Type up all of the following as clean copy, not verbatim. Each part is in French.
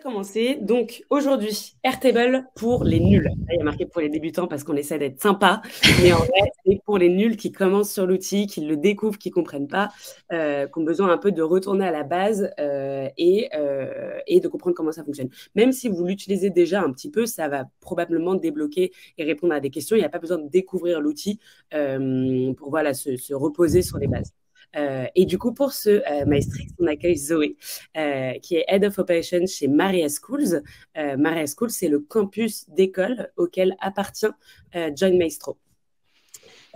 commencer. Donc aujourd'hui, Airtable pour les nuls. Là, il y a marqué pour les débutants parce qu'on essaie d'être sympa, mais en vrai, c'est pour les nuls qui commencent sur l'outil, qui le découvrent, qui ne comprennent pas, qui ont besoin un peu de retourner à la base et de comprendre comment ça fonctionne. Même si vous l'utilisez déjà un petit peu, ça va probablement débloquer et répondre à des questions. Il n'y a pas besoin de découvrir l'outil pour voilà, se reposer sur les bases. Et du coup, pour ce Maestrix, on accueille Zoé, qui est Head of Operations chez Maria Schools. Maria Schools, c'est le campus d'école auquel appartient John Maestro.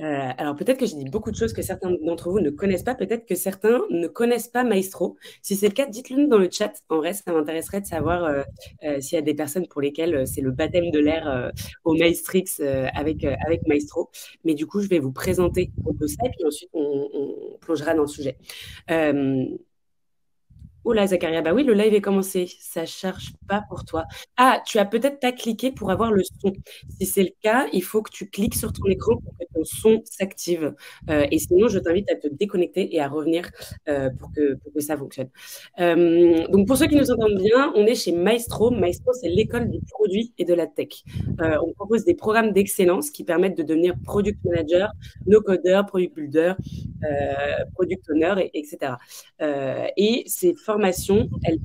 Alors peut-être que j'ai dit beaucoup de choses que certains d'entre vous ne connaissent pas, peut-être que certains ne connaissent pas Maestro. Si c'est le cas, dites-le nous dans le chat. En vrai, ça m'intéresserait de savoir s'il y a des personnes pour lesquelles c'est le baptême de l'air au Maestrix avec Maestro. Mais du coup, je vais vous présenter un peu ça et puis ensuite on plongera dans le sujet. Euh, Oh là, Zacharia, bah oui, le live est commencé. Ça charge pas pour toi. Ah, tu as peut-être pas cliqué pour avoir le son. Si c'est le cas, il faut que tu cliques sur ton écran pour que ton son s'active. Et sinon, je t'invite à te déconnecter et à revenir pour que ça fonctionne. Donc, pour ceux qui nous entendent bien, on est chez Maestro. Maestro, c'est l'école du produit et de la tech. On propose des programmes d'excellence qui permettent de devenir product manager, no-codeur, product builder, product owner, etc. Et ces formations, elles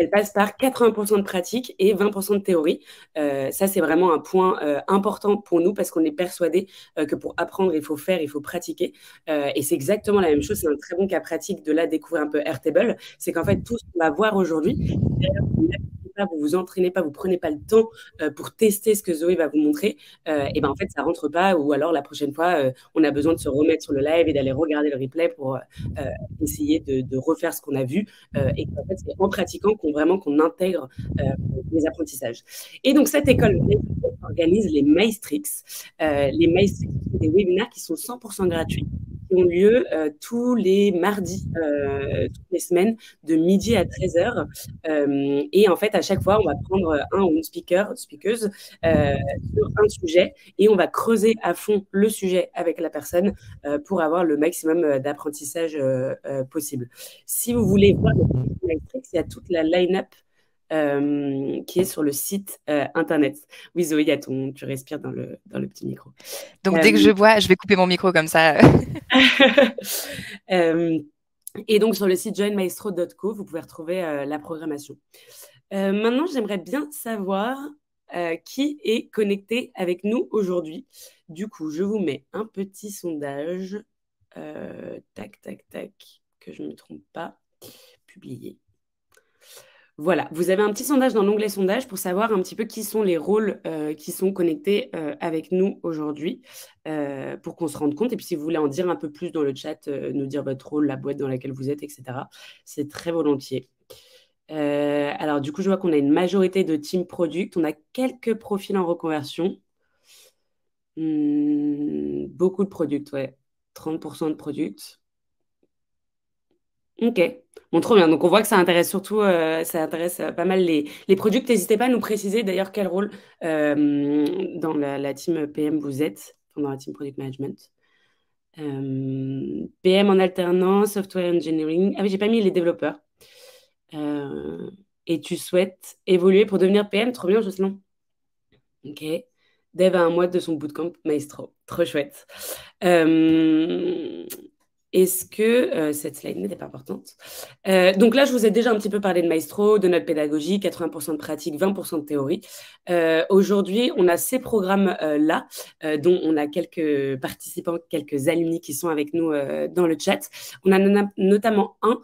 passent par 80% de pratique et 20% de théorie. Ça, c'est vraiment un point important pour nous parce qu'on est persuadé que pour apprendre, il faut faire, il faut pratiquer. Et c'est exactement la même chose. C'est un très bon cas pratique de là découvrir un peu Airtable. C'est qu'en fait, tout ce qu'on va voir aujourd'hui, vous vous entraînez pas, vous prenez pas le temps pour tester ce que Zoé va vous montrer, et ben en fait ça rentre pas, ou alors la prochaine fois on a besoin de se remettre sur le live et d'aller regarder le replay pour essayer de refaire ce qu'on a vu, et en fait c'est en pratiquant qu'on intègre les apprentissages. Et donc cette école organise les Maestrix. Les Maestrix sont des webinaires qui sont 100% gratuits, qui ont lieu tous les mardis, toutes les semaines, de midi à 13h. Et en fait, à chaque fois, on va prendre un ou une speakeuse sur un sujet et on va creuser à fond le sujet avec la personne pour avoir le maximum d'apprentissage possible. Si vous voulez voir le Matrix, il y a toute la line-up qui est sur le site internet. Oui, Zoé, tu respires dans le petit micro. Donc, dès que je bois, je vais couper mon micro comme ça. Et donc, sur le site joinmaestro.co, vous pouvez retrouver la programmation. Maintenant, j'aimerais bien savoir qui est connecté avec nous aujourd'hui. Du coup, je vous mets un petit sondage. Tac, tac, tac, que je ne me trompe pas. Publier. Voilà, vous avez un petit sondage dans l'onglet sondage pour savoir un petit peu qui sont les rôles qui sont connectés avec nous aujourd'hui, pour qu'on se rende compte. Et puis si vous voulez en dire un peu plus dans le chat, nous dire votre rôle, la boîte dans laquelle vous êtes, etc., c'est très volontiers. Alors du coup, je vois qu'on a une majorité de team product. On a quelques profils en reconversion. Beaucoup de product, ouais. 30% de product. Ok, bon, trop bien. Donc, on voit que ça intéresse surtout, ça intéresse pas mal les products. N'hésitez pas à nous préciser d'ailleurs quel rôle dans la team PM vous êtes, dans la team Product Management. PM en alternance, Software Engineering. Ah oui, j'ai pas mis les développeurs. Et tu souhaites évoluer pour devenir PM? Trop bien, Jocelyn. Ok. Dev a un mois de son bootcamp Maestro. Trop chouette. Est-ce que cette slide n'était pas importante? Donc là, je vous ai déjà un petit peu parlé de Maestro, de notre pédagogie, 80% de pratique, 20% de théorie. Aujourd'hui, on a ces programmes-là, dont on a quelques participants, quelques alumni qui sont avec nous dans le chat. On a notamment un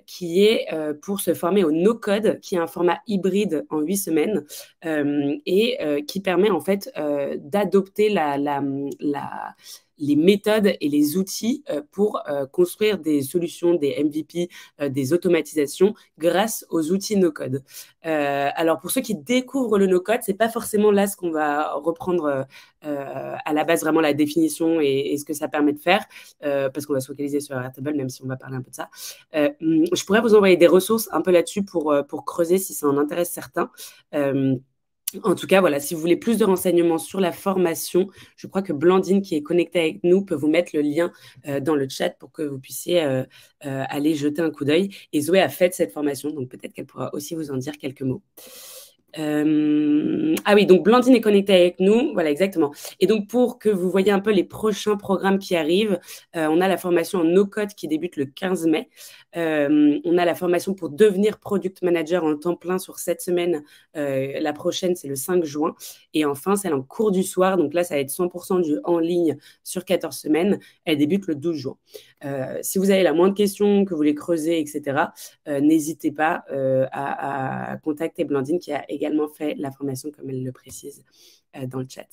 qui est pour se former au no-code, qui est un format hybride en 8 semaines et qui permet en fait d'adopter les méthodes et les outils pour construire des solutions, des MVP, des automatisations grâce aux outils no-code. Alors, pour ceux qui découvrent le no-code, c'est pas forcément là ce qu'on va reprendre à la base, vraiment la définition et ce que ça permet de faire, parce qu'on va se focaliser sur Airtable, même si on va parler un peu de ça. Je pourrais vous envoyer des ressources un peu là-dessus pour creuser si ça en intéresse certains. En tout cas, voilà, si vous voulez plus de renseignements sur la formation, je crois que Blandine, qui est connectée avec nous, peut vous mettre le lien dans le chat pour que vous puissiez aller jeter un coup d'œil. Et Zoé a fait cette formation, donc peut-être qu'elle pourra aussi vous en dire quelques mots. Ah oui, donc Blandine est connectée avec nous. Voilà, exactement. Et donc, pour que vous voyez un peu les prochains programmes qui arrivent, on a la formation en no-code qui débute le 15 mai. On a la formation pour devenir product manager en temps plein sur 7 semaines. La prochaine, c'est le 5 juin. Et enfin, celle en cours du soir. Donc là, ça va être 100% du en ligne sur 14 semaines. Elle débute le 12 juin. Si vous avez la moindre question, que vous voulez creuser, etc., n'hésitez pas à contacter Blandine qui a également fait la formation, comme elle le précise dans le chat.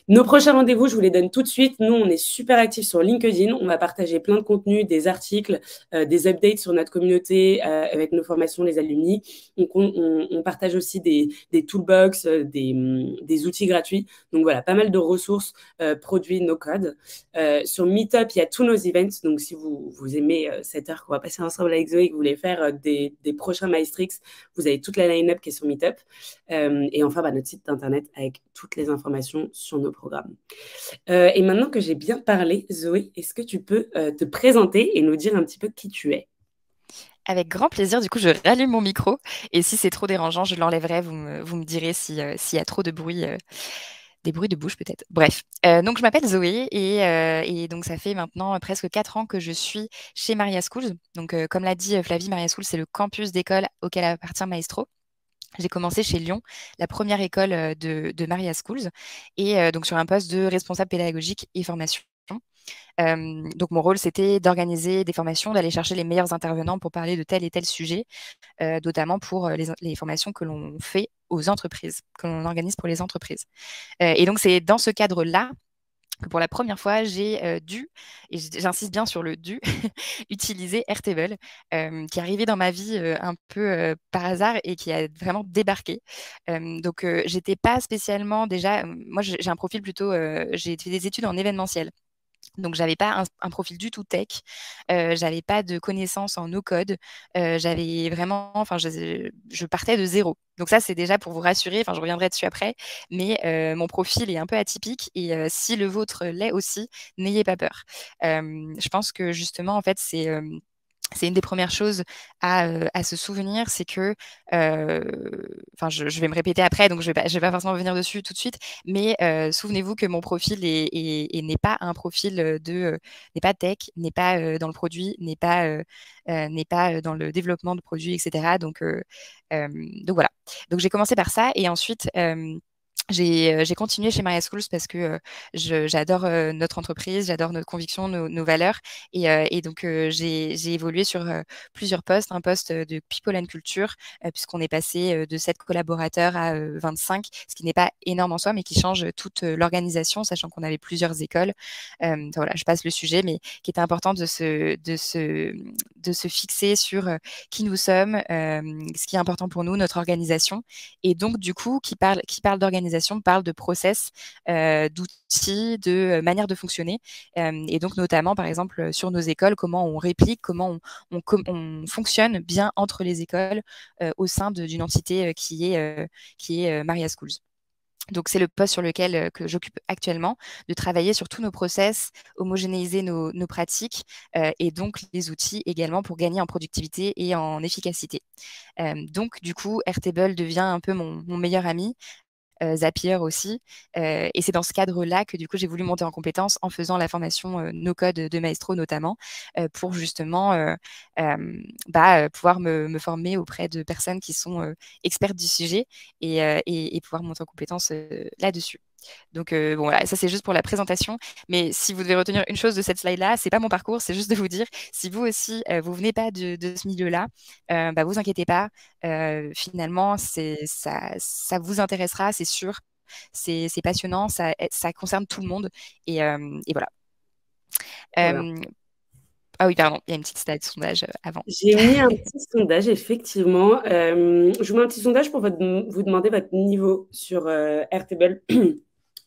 Nos prochains rendez-vous, je vous les donne tout de suite. Nous, on est super actifs sur LinkedIn. On va partager plein de contenus, des articles, des updates sur notre communauté avec nos formations, les alumni. On partage aussi des toolbox, des outils gratuits. Donc voilà, pas mal de ressources produits no code. Sur Meetup, il y a tous nos events. Donc si vous aimez cette heure qu'on va passer ensemble avec Zoé et que vous voulez faire des prochains Maestrix, vous avez toute la line-up qui est sur Meetup. Et enfin, notre site internet avec toutes les informations sur nos programmes. Et maintenant que j'ai bien parlé, Zoé, est-ce que tu peux te présenter et nous dire un petit peu qui tu es? Avec grand plaisir. Du coup, je rallume mon micro. Et si c'est trop dérangeant, je l'enlèverai. Vous me direz s'il y a trop de bruit. Des bruits de bouche peut-être. Bref, donc je m'appelle Zoé et donc ça fait maintenant presque 4 ans que je suis chez Maria Schools. Donc comme l'a dit Flavie, Maria Schools, c'est le campus d'école auquel appartient Maestro. J'ai commencé chez Lyon, la première école de Maria Schools, et donc sur un poste de responsable pédagogique et formation. Donc mon rôle, c'était d'organiser des formations, d'aller chercher les meilleurs intervenants pour parler de tel et tel sujet, notamment pour les formations que l'on fait aux entreprises, que l'on organise pour les entreprises. Et donc c'est dans ce cadre-là que pour la première fois, j'ai dû, et j'insiste bien sur le dû, utiliser Airtable, qui est arrivé dans ma vie un peu par hasard et qui a vraiment débarqué. Donc, j'étais pas spécialement déjà, moi j'ai un profil plutôt, j'ai fait des études en événementiel. Donc, j'avais pas un profil du tout tech, j'avais pas de connaissances en no-code, j'avais vraiment, enfin, je partais de zéro. Donc ça, c'est déjà pour vous rassurer, enfin, je reviendrai dessus après, mais mon profil est un peu atypique et si le vôtre l'est aussi, n'ayez pas peur. Je pense que justement, en fait, c'est une des premières choses à se souvenir, c'est que, enfin, je vais me répéter après, donc je vais pas forcément venir dessus tout de suite, mais souvenez-vous que mon profil n'est pas un profil n'est pas tech, n'est pas dans le produit, n'est pas dans le développement de produits, etc. Donc voilà. Donc j'ai commencé par ça et ensuite j'ai continué chez Maria Schools parce que j'adore notre entreprise, j'adore notre conviction, nos valeurs. Et donc, j'ai évolué sur plusieurs postes. Un poste de People and Culture, puisqu'on est passé de 7 collaborateurs à 25, ce qui n'est pas énorme en soi, mais qui change toute l'organisation, sachant qu'on avait plusieurs écoles. Voilà, je passe le sujet, mais qui était important de se fixer sur qui nous sommes, ce qui est important pour nous, notre organisation. Et donc, du coup, qui parle d'organisation, parle de process, d'outils, de manière de fonctionner. Et donc, notamment, par exemple, sur nos écoles, comment on réplique, comment on fonctionne bien entre les écoles au sein d'une entité qui est Maria Schools. Donc, c'est le poste sur lequel que j'occupe actuellement, de travailler sur tous nos process, homogénéiser nos pratiques et donc les outils également pour gagner en productivité et en efficacité. Donc, du coup, Airtable devient un peu mon meilleur ami. Zapier aussi. Et c'est dans ce cadre-là que du coup j'ai voulu monter en compétence en faisant la formation no code de Maestro notamment pour justement pouvoir me former auprès de personnes qui sont expertes du sujet et pouvoir monter en compétence là-dessus. Donc bon voilà, ça c'est juste pour la présentation. Mais si vous devez retenir une chose de cette slide-là, c'est pas mon parcours, c'est juste de vous dire si vous aussi vous venez pas de ce milieu-là, vous inquiétez pas. Finalement, ça vous intéressera, c'est sûr. C'est passionnant, ça concerne tout le monde et voilà. Voilà. Ah oui, pardon, il y a une petite slide sondage avant. J'ai mis un petit sondage, effectivement. Je vous mets un petit sondage pour vous demander votre niveau sur Airtable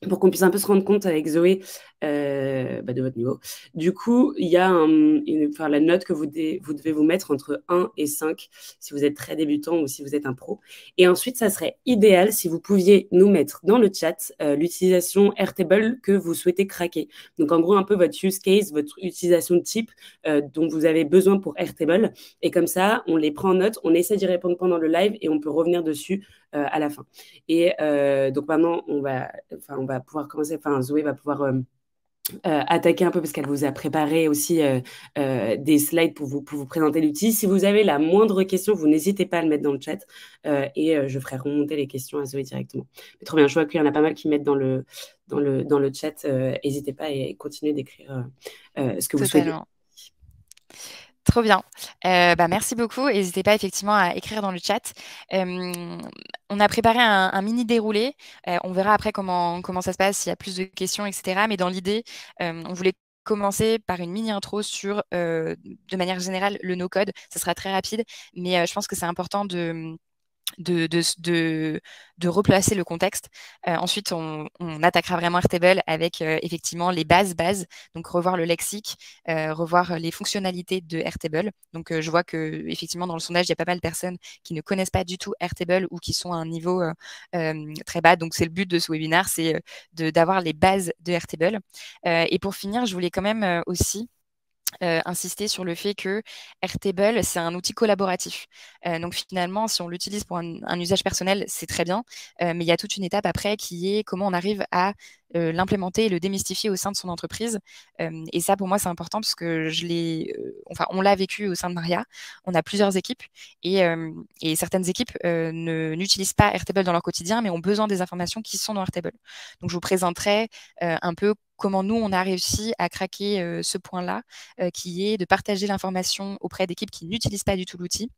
pour qu'on puisse un peu se rendre compte avec Zoé de votre niveau. Du coup, il y a la note que vous devez vous mettre entre 1 et 5 si vous êtes très débutant ou si vous êtes un pro. Et ensuite, ça serait idéal si vous pouviez nous mettre dans le chat l'utilisation Airtable que vous souhaitez craquer. Donc, en gros, un peu votre use case, votre utilisation type dont vous avez besoin pour Airtable. Et comme ça, on les prend en note, on essaie d'y répondre pendant le live et on peut revenir dessus à la fin. Et donc maintenant, on va pouvoir commencer. Enfin, Zoé va pouvoir attaquer un peu parce qu'elle vous a préparé aussi des slides pour vous présenter l'outil. Si vous avez la moindre question, vous n'hésitez pas à le mettre dans le chat et je ferai remonter les questions à Zoé directement. Mais trop bien, je vois qu'il y en a pas mal qui mettent dans le chat. N'hésitez pas et continuez d'écrire ce que vous souhaitez. Totalement. Trop bien. Merci beaucoup. N'hésitez pas effectivement à écrire dans le chat. On a préparé un mini déroulé. On verra après comment ça se passe, s'il y a plus de questions, etc. Mais dans l'idée, on voulait commencer par une mini intro sur, de manière générale, le no-code. Ça sera très rapide, mais je pense que c'est important de replacer le contexte. Ensuite, on attaquera vraiment Airtable avec effectivement les bases, donc revoir le lexique, revoir les fonctionnalités de Airtable. Donc, je vois que effectivement dans le sondage, il y a pas mal de personnes qui ne connaissent pas du tout Airtable ou qui sont à un niveau très bas. Donc, c'est le but de ce webinaire, c'est d'avoir les bases de Airtable. Et pour finir, je voulais quand même aussi insister sur le fait que Airtable, c'est un outil collaboratif. Donc finalement, si on l'utilise pour un usage personnel, c'est très bien, mais il y a toute une étape après qui est comment on arrive à l'implémenter et le démystifier au sein de son entreprise. Et ça, pour moi, c'est important parce que on l'a vécu au sein de Maria. On a plusieurs équipes et certaines équipes n'utilisent pas Airtable dans leur quotidien, mais ont besoin des informations qui sont dans Airtable. Donc, je vous présenterai un peu comment nous, on a réussi à craquer ce point-là, qui est de partager l'information auprès d'équipes qui n'utilisent pas du tout l'outil,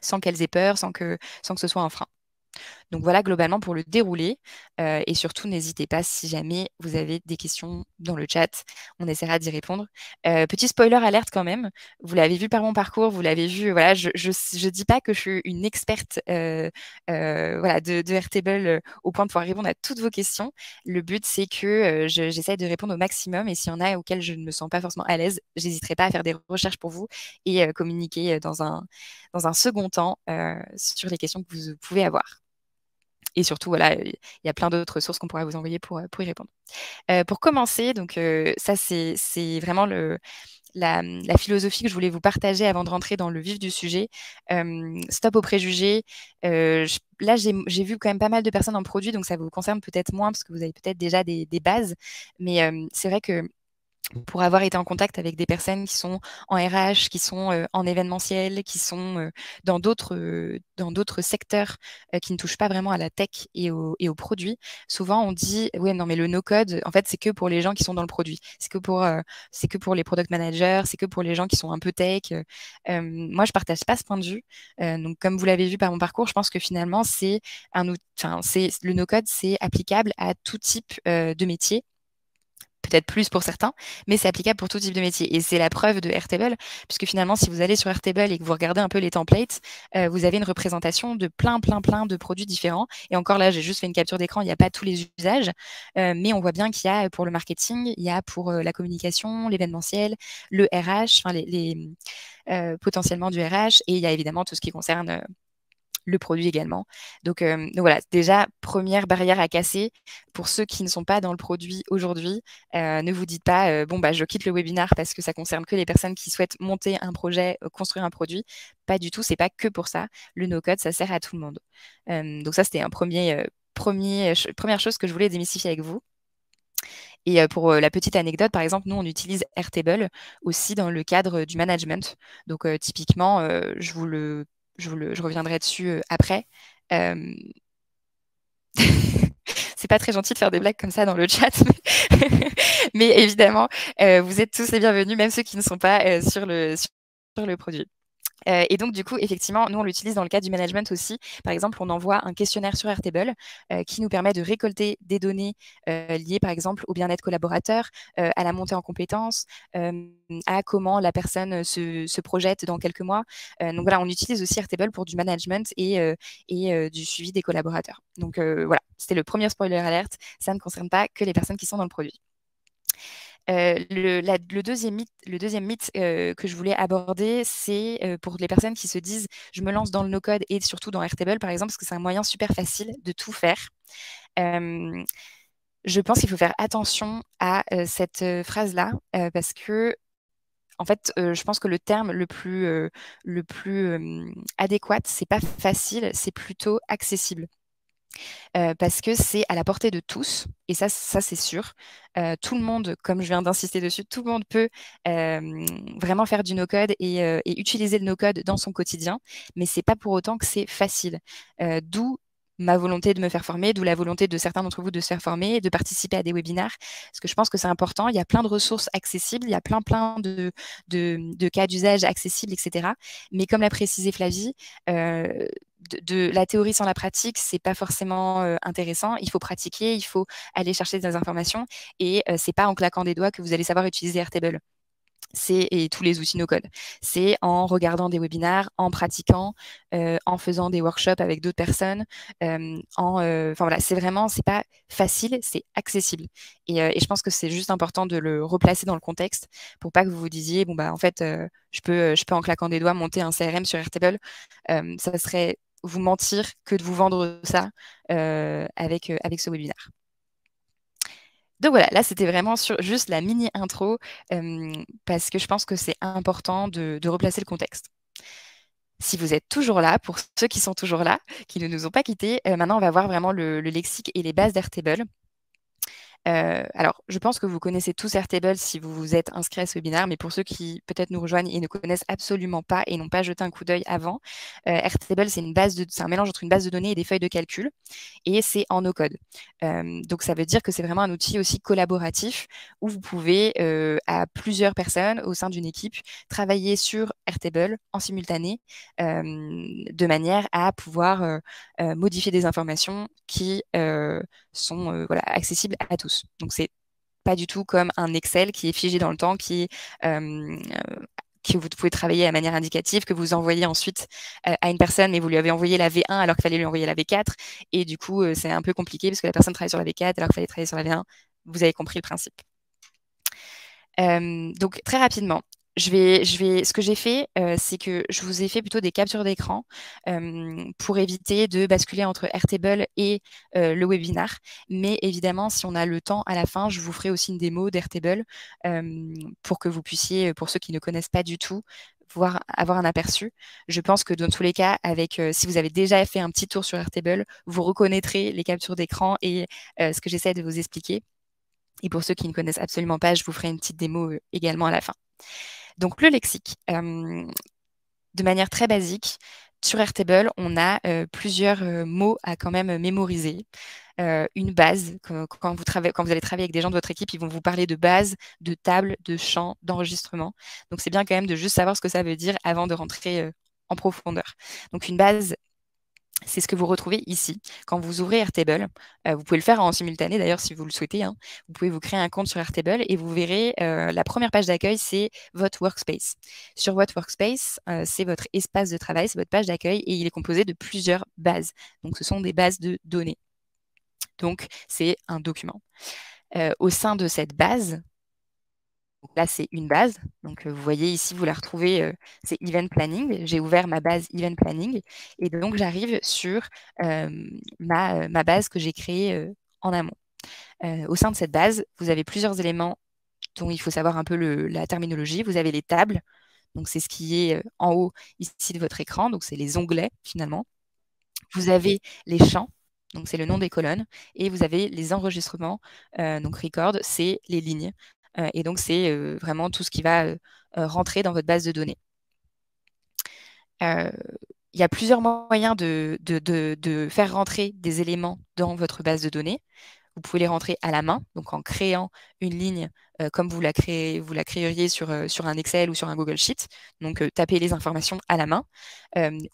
sans qu'elles aient peur, sans que ce soit un frein. Donc voilà globalement pour le déroulé. Et surtout, n'hésitez pas si jamais vous avez des questions dans le chat. On essaiera d'y répondre. Petit spoiler alerte quand même. Vous l'avez vu par mon parcours, vous l'avez vu. Voilà, je dis pas que je suis une experte voilà, de Airtable au point de pouvoir répondre à toutes vos questions. Le but, c'est que j'essaie de répondre au maximum. Et s'il y en a auxquels je ne me sens pas forcément à l'aise, j'hésiterai pas à faire des recherches pour vous et communiquer dans un second temps sur les questions que vous pouvez avoir. Et surtout, voilà, il y a plein d'autres ressources qu'on pourra vous envoyer pour y répondre. Pour commencer, donc ça, c'est vraiment la philosophie que je voulais vous partager avant de rentrer dans le vif du sujet. Stop aux préjugés. Là, j'ai vu quand même pas mal de personnes en produit, donc ça vous concerne peut-être moins parce que vous avez peut-être déjà des bases. Mais c'est vrai que pour avoir été en contact avec des personnes qui sont en RH, qui sont en événementiel, qui sont dans d'autres secteurs qui ne touchent pas vraiment à la tech et aux produits, souvent on dit ouais non mais le no-code en fait c'est que pour les gens qui sont dans le produit, c'est que pour les product managers, c'est que pour les gens qui sont un peu tech. Moi je partage pas ce point de vue. Donc comme vous l'avez vu par mon parcours, je pense que finalement c'est le no-code, c'est applicable à tout type de métier. Peut-être plus pour certains, mais c'est applicable pour tout type de métier. Et c'est la preuve de Airtable, puisque finalement, si vous allez sur Airtable et que vous regardez un peu les templates, vous avez une représentation de plein de produits différents. Et encore là, j'ai juste fait une capture d'écran, il n'y a pas tous les usages, mais on voit bien qu'il y a pour le marketing, il y a pour la communication, l'événementiel, le RH, enfin potentiellement du RH, et il y a évidemment tout ce qui concerne le produit également. Donc voilà, déjà, première barrière à casser pour ceux qui ne sont pas dans le produit aujourd'hui. Ne vous dites pas, bon, bah, je quitte le webinaire parce que ça concerne que les personnes qui souhaitent monter un projet, construire un produit. Pas du tout, c'est pas que pour ça. Le no-code, ça sert à tout le monde. Donc ça, c'était un première chose que je voulais démystifier avec vous. Et pour la petite anecdote, par exemple, nous, on utilise Airtable aussi dans le cadre du management. Donc typiquement, je reviendrai dessus après. C'est pas très gentil de faire des blagues comme ça dans le chat, mais évidemment, vous êtes tous les bienvenus, même ceux qui ne sont pas sur le produit. Et donc, du coup, effectivement, nous, on l'utilise dans le cadre du management aussi. Par exemple, on envoie un questionnaire sur Airtable qui nous permet de récolter des données liées, par exemple, au bien-être collaborateur, à la montée en compétences, à comment la personne se projette dans quelques mois. Donc voilà, on utilise aussi Airtable pour du management et du suivi des collaborateurs. Donc voilà, c'était le premier spoiler alert. Ça ne concerne pas que les personnes qui sont dans le produit. Le deuxième mythe que je voulais aborder, c'est pour les personnes qui se disent je me lance dans le no-code et surtout dans Airtable, par exemple, parce que c'est un moyen super facile de tout faire. Je pense qu'il faut faire attention à cette phrase-là parce que en fait, je pense que le terme le plus adéquat, c'est pas facile, c'est plutôt accessible. Parce que c'est à la portée de tous, et ça c'est sûr. Tout le monde, comme je viens d'insister dessus, tout le monde peut vraiment faire du no-code et utiliser le no-code dans son quotidien, mais c'est pas pour autant que c'est facile. D'où ma volonté de me faire former, d'où la volonté de certains d'entre vous de se faire former, de participer à des webinaires, parce que je pense que c'est important. Il y a plein de ressources accessibles, il y a plein de cas d'usage accessibles, etc. Mais comme l'a précisé Flavie, de la théorie sans la pratique, c'est pas forcément intéressant. Il faut pratiquer, il faut aller chercher des informations et c'est pas en claquant des doigts que vous allez savoir utiliser Airtable. Et tous les outils no-code. C'est en regardant des webinaires, en pratiquant, en faisant des workshops avec d'autres personnes. Enfin voilà, c'est pas facile, c'est accessible. Et je pense que c'est juste important de le replacer dans le contexte pour pas que vous vous disiez, bon bah en fait, je peux en claquant des doigts monter un CRM sur Airtable. Ça serait vous mentir que de vous vendre ça avec ce webinaire. Donc voilà, là c'était vraiment juste la mini intro parce que je pense que c'est important de replacer le contexte. Si vous êtes toujours là, pour ceux qui sont toujours là, qui ne nous ont pas quittés, maintenant on va voir vraiment le lexique et les bases d'Airtable. Alors, je pense que vous connaissez tous Airtable si vous vous êtes inscrit à ce webinaire, mais pour ceux qui peut-être nous rejoignent et ne connaissent absolument pas et n'ont pas jeté un coup d'œil avant, Airtable, c'est un mélange entre une base de données et des feuilles de calcul, et c'est en no-code. Donc, ça veut dire que c'est vraiment un outil aussi collaboratif où vous pouvez, à plusieurs personnes au sein d'une équipe, travailler sur Airtable en simultané, de manière à pouvoir modifier des informations qui sont voilà, accessibles à tous. Donc, c'est pas du tout comme un Excel qui est figé dans le temps, que vous pouvez travailler de manière indicative, que vous envoyez ensuite à une personne, mais vous lui avez envoyé la V1 alors qu'il fallait lui envoyer la V4. Et du coup, c'est un peu compliqué parce que la personne travaille sur la V4 alors qu'il fallait travailler sur la V1. Vous avez compris le principe. Donc, très rapidement, ce que j'ai fait, c'est que je vous ai fait plutôt des captures d'écran pour éviter de basculer entre Airtable et le webinar. Mais évidemment, si on a le temps à la fin, je vous ferai aussi une démo d'Airtable pour que vous puissiez, pour ceux qui ne connaissent pas du tout, avoir un aperçu. Je pense que dans tous les cas, si vous avez déjà fait un petit tour sur Airtable, vous reconnaîtrez les captures d'écran et ce que j'essaie de vous expliquer. Et pour ceux qui ne connaissent absolument pas, je vous ferai une petite démo également à la fin. Donc, le lexique. De manière très basique, sur Airtable, on a plusieurs mots à quand même mémoriser. Une base, quand vous allez travailler avec des gens de votre équipe, ils vont vous parler de base, de table, de champ, d'enregistrement. Donc, c'est bien quand même de juste savoir ce que ça veut dire avant de rentrer en profondeur. Donc, une base, c'est ce que vous retrouvez ici. Quand vous ouvrez Airtable, vous pouvez le faire en simultané d'ailleurs si vous le souhaitez. Hein. Vous pouvez vous créer un compte sur Airtable et vous verrez la première page d'accueil, c'est votre workspace. Sur votre workspace, c'est votre espace de travail, c'est votre page d'accueil et il est composé de plusieurs bases. Donc, ce sont des bases de données. Donc, c'est un document. Au sein de cette base, donc là, c'est une base. Donc, vous voyez ici, vous la retrouvez, c'est Event Planning. J'ai ouvert ma base Event Planning. Et donc, j'arrive sur ma base que j'ai créée en amont. Au sein de cette base, vous avez plusieurs éléments dont il faut savoir un peu la terminologie. Vous avez les tables. Donc, c'est ce qui est en haut ici de votre écran. Donc, c'est les onglets, finalement. Vous avez les champs. Donc, c'est le nom des colonnes. Et vous avez les enregistrements. Donc, record, c'est les lignes. Et donc, c'est vraiment tout ce qui va rentrer dans votre base de données. Il y a plusieurs moyens de faire rentrer des éléments dans votre base de données. Vous pouvez les rentrer à la main, donc en créant une ligne comme vous la créeriez sur un Excel ou sur un Google Sheet. Donc, tapez les informations à la main.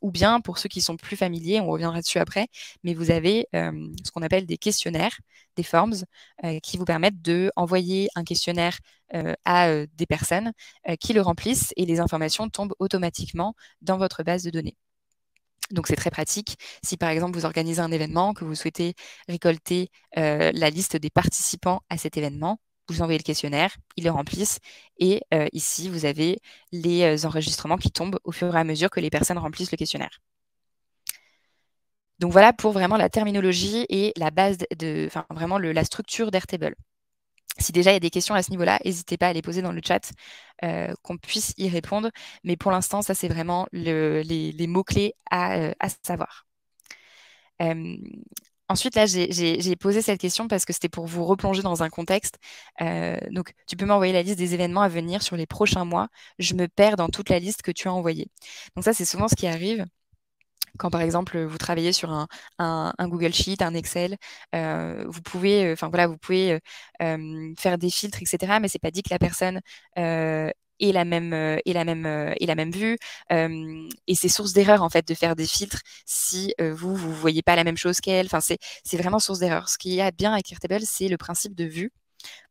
Ou bien, pour ceux qui sont plus familiers, on reviendra dessus après, mais vous avez ce qu'on appelle des questionnaires, des forms, qui vous permettent d'envoyer un questionnaire à des personnes qui le remplissent et les informations tombent automatiquement dans votre base de données. Donc, c'est très pratique. Si, par exemple, vous organisez un événement, que vous souhaitez récolter la liste des participants à cet événement, vous envoyez le questionnaire, ils le remplissent, et ici, vous avez les enregistrements qui tombent au fur et à mesure que les personnes remplissent le questionnaire. Donc voilà pour vraiment la terminologie et la base enfin vraiment la structure d'Airtable. Si déjà il y a des questions à ce niveau-là, n'hésitez pas à les poser dans le chat, qu'on puisse y répondre. Mais pour l'instant, ça c'est vraiment les mots-clés à savoir. Ensuite, là, j'ai posé cette question parce que c'était pour vous replonger dans un contexte. Donc, tu peux m'envoyer la liste des événements à venir sur les prochains mois. Je me perds dans toute la liste que tu as envoyée. Donc ça, c'est souvent ce qui arrive quand, par exemple, vous travaillez sur un Google Sheet, un Excel. Vous pouvez, vous pouvez faire des filtres, etc. Mais c'est pas dit que la personne ait la même vue. Et c'est source d'erreur en fait de faire des filtres si vous voyez pas la même chose qu'elle. Enfin, c'est vraiment source d'erreur. Ce qui est bien avec Airtable, c'est le principe de vue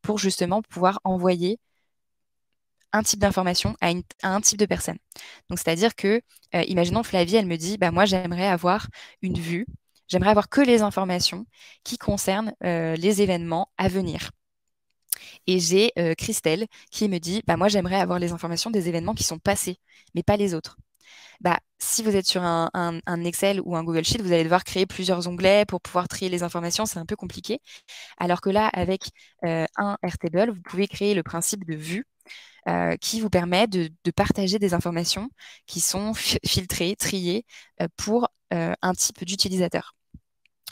pour justement pouvoir envoyer un type d'information à un type de personne. Donc, c'est-à-dire que, imaginons Flavie, elle me dit, bah, moi, j'aimerais avoir une vue, j'aimerais avoir que les informations qui concernent les événements à venir. Et j'ai Christelle qui me dit, bah, moi, j'aimerais avoir les informations des événements qui sont passés, mais pas les autres. Bah, si vous êtes sur un Excel ou un Google Sheet, vous allez devoir créer plusieurs onglets pour pouvoir trier les informations, c'est un peu compliqué. Alors que là, avec un Airtable, vous pouvez créer le principe de vue qui vous permet de partager des informations qui sont filtrées, triées pour un type d'utilisateur.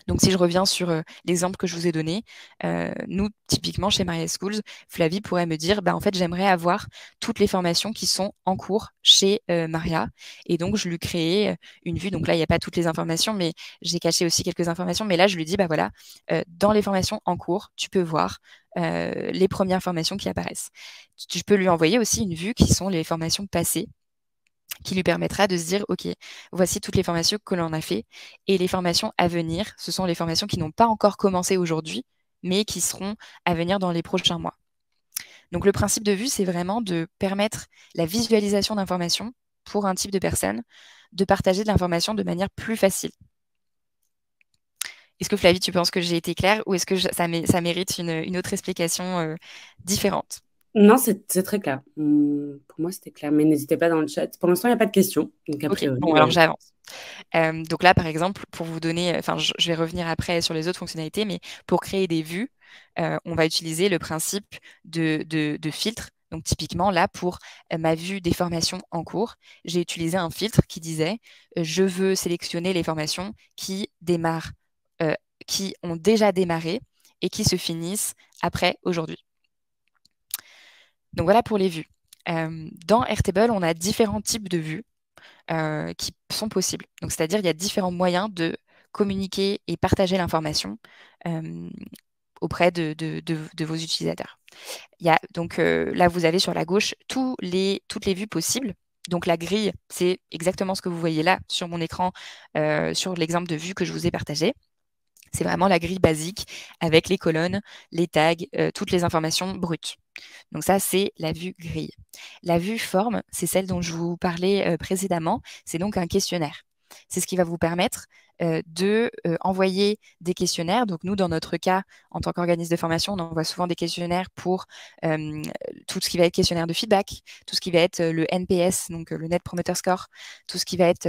Donc, si je reviens sur l'exemple que je vous ai donné, nous, typiquement, chez Maria Schools, Flavie pourrait me dire, bah, en fait, j'aimerais avoir toutes les formations qui sont en cours chez Maria. Et donc, je lui crée une vue. Donc là, il n'y a pas toutes les informations, mais j'ai caché aussi quelques informations. Mais là, je lui dis, bah voilà, dans les formations en cours, tu peux voir les premières formations qui apparaissent. Tu peux lui envoyer aussi une vue qui sont les formations passées, qui lui permettra de se dire, OK, voici toutes les formations que l'on a fait, et les formations à venir, ce sont les formations qui n'ont pas encore commencé aujourd'hui, mais qui seront à venir dans les prochains mois. Donc le principe de vue, c'est vraiment de permettre la visualisation d'informations pour un type de personne, de partager de l'information de manière plus facile. Est-ce que Flavie, tu penses que j'ai été claire, ou est-ce que ça mérite une autre explication différente? Non, c'est très clair. Pour moi, c'était clair. Mais n'hésitez pas dans le chat. Pour l'instant, il n'y a pas de questions. Donc, a Ok, priori, bon, alors j'avance. Donc là, par exemple, pour vous donner, enfin, je vais revenir après sur les autres fonctionnalités, mais pour créer des vues, on va utiliser le principe de filtre. Donc typiquement, là, pour ma vue des formations en cours, j'ai utilisé un filtre qui disait je veux sélectionner les formations qui démarrent, qui ont déjà démarré et qui se finissent après aujourd'hui. Donc voilà pour les vues. Dans Airtable, on a différents types de vues qui sont possibles. Donc, c'est-à-dire, il y a différents moyens de communiquer et partager l'information auprès de vos utilisateurs. Il y a, donc là, vous avez sur la gauche toutes les vues possibles. Donc, la grille, c'est exactement ce que vous voyez là sur mon écran, sur l'exemple de vue que je vous ai partagé. C'est vraiment la grille basique avec les colonnes, les tags, toutes les informations brutes. Donc ça, c'est la vue grille. La vue forme, c'est celle dont je vous parlais précédemment. C'est donc un questionnaire. C'est ce qui va vous permettre de envoyer des questionnaires. Donc nous, dans notre cas, en tant qu'organisme de formation, on envoie souvent des questionnaires pour tout ce qui va être questionnaire de feedback, tout ce qui va être le NPS, donc le Net Promoter Score, tout ce qui va être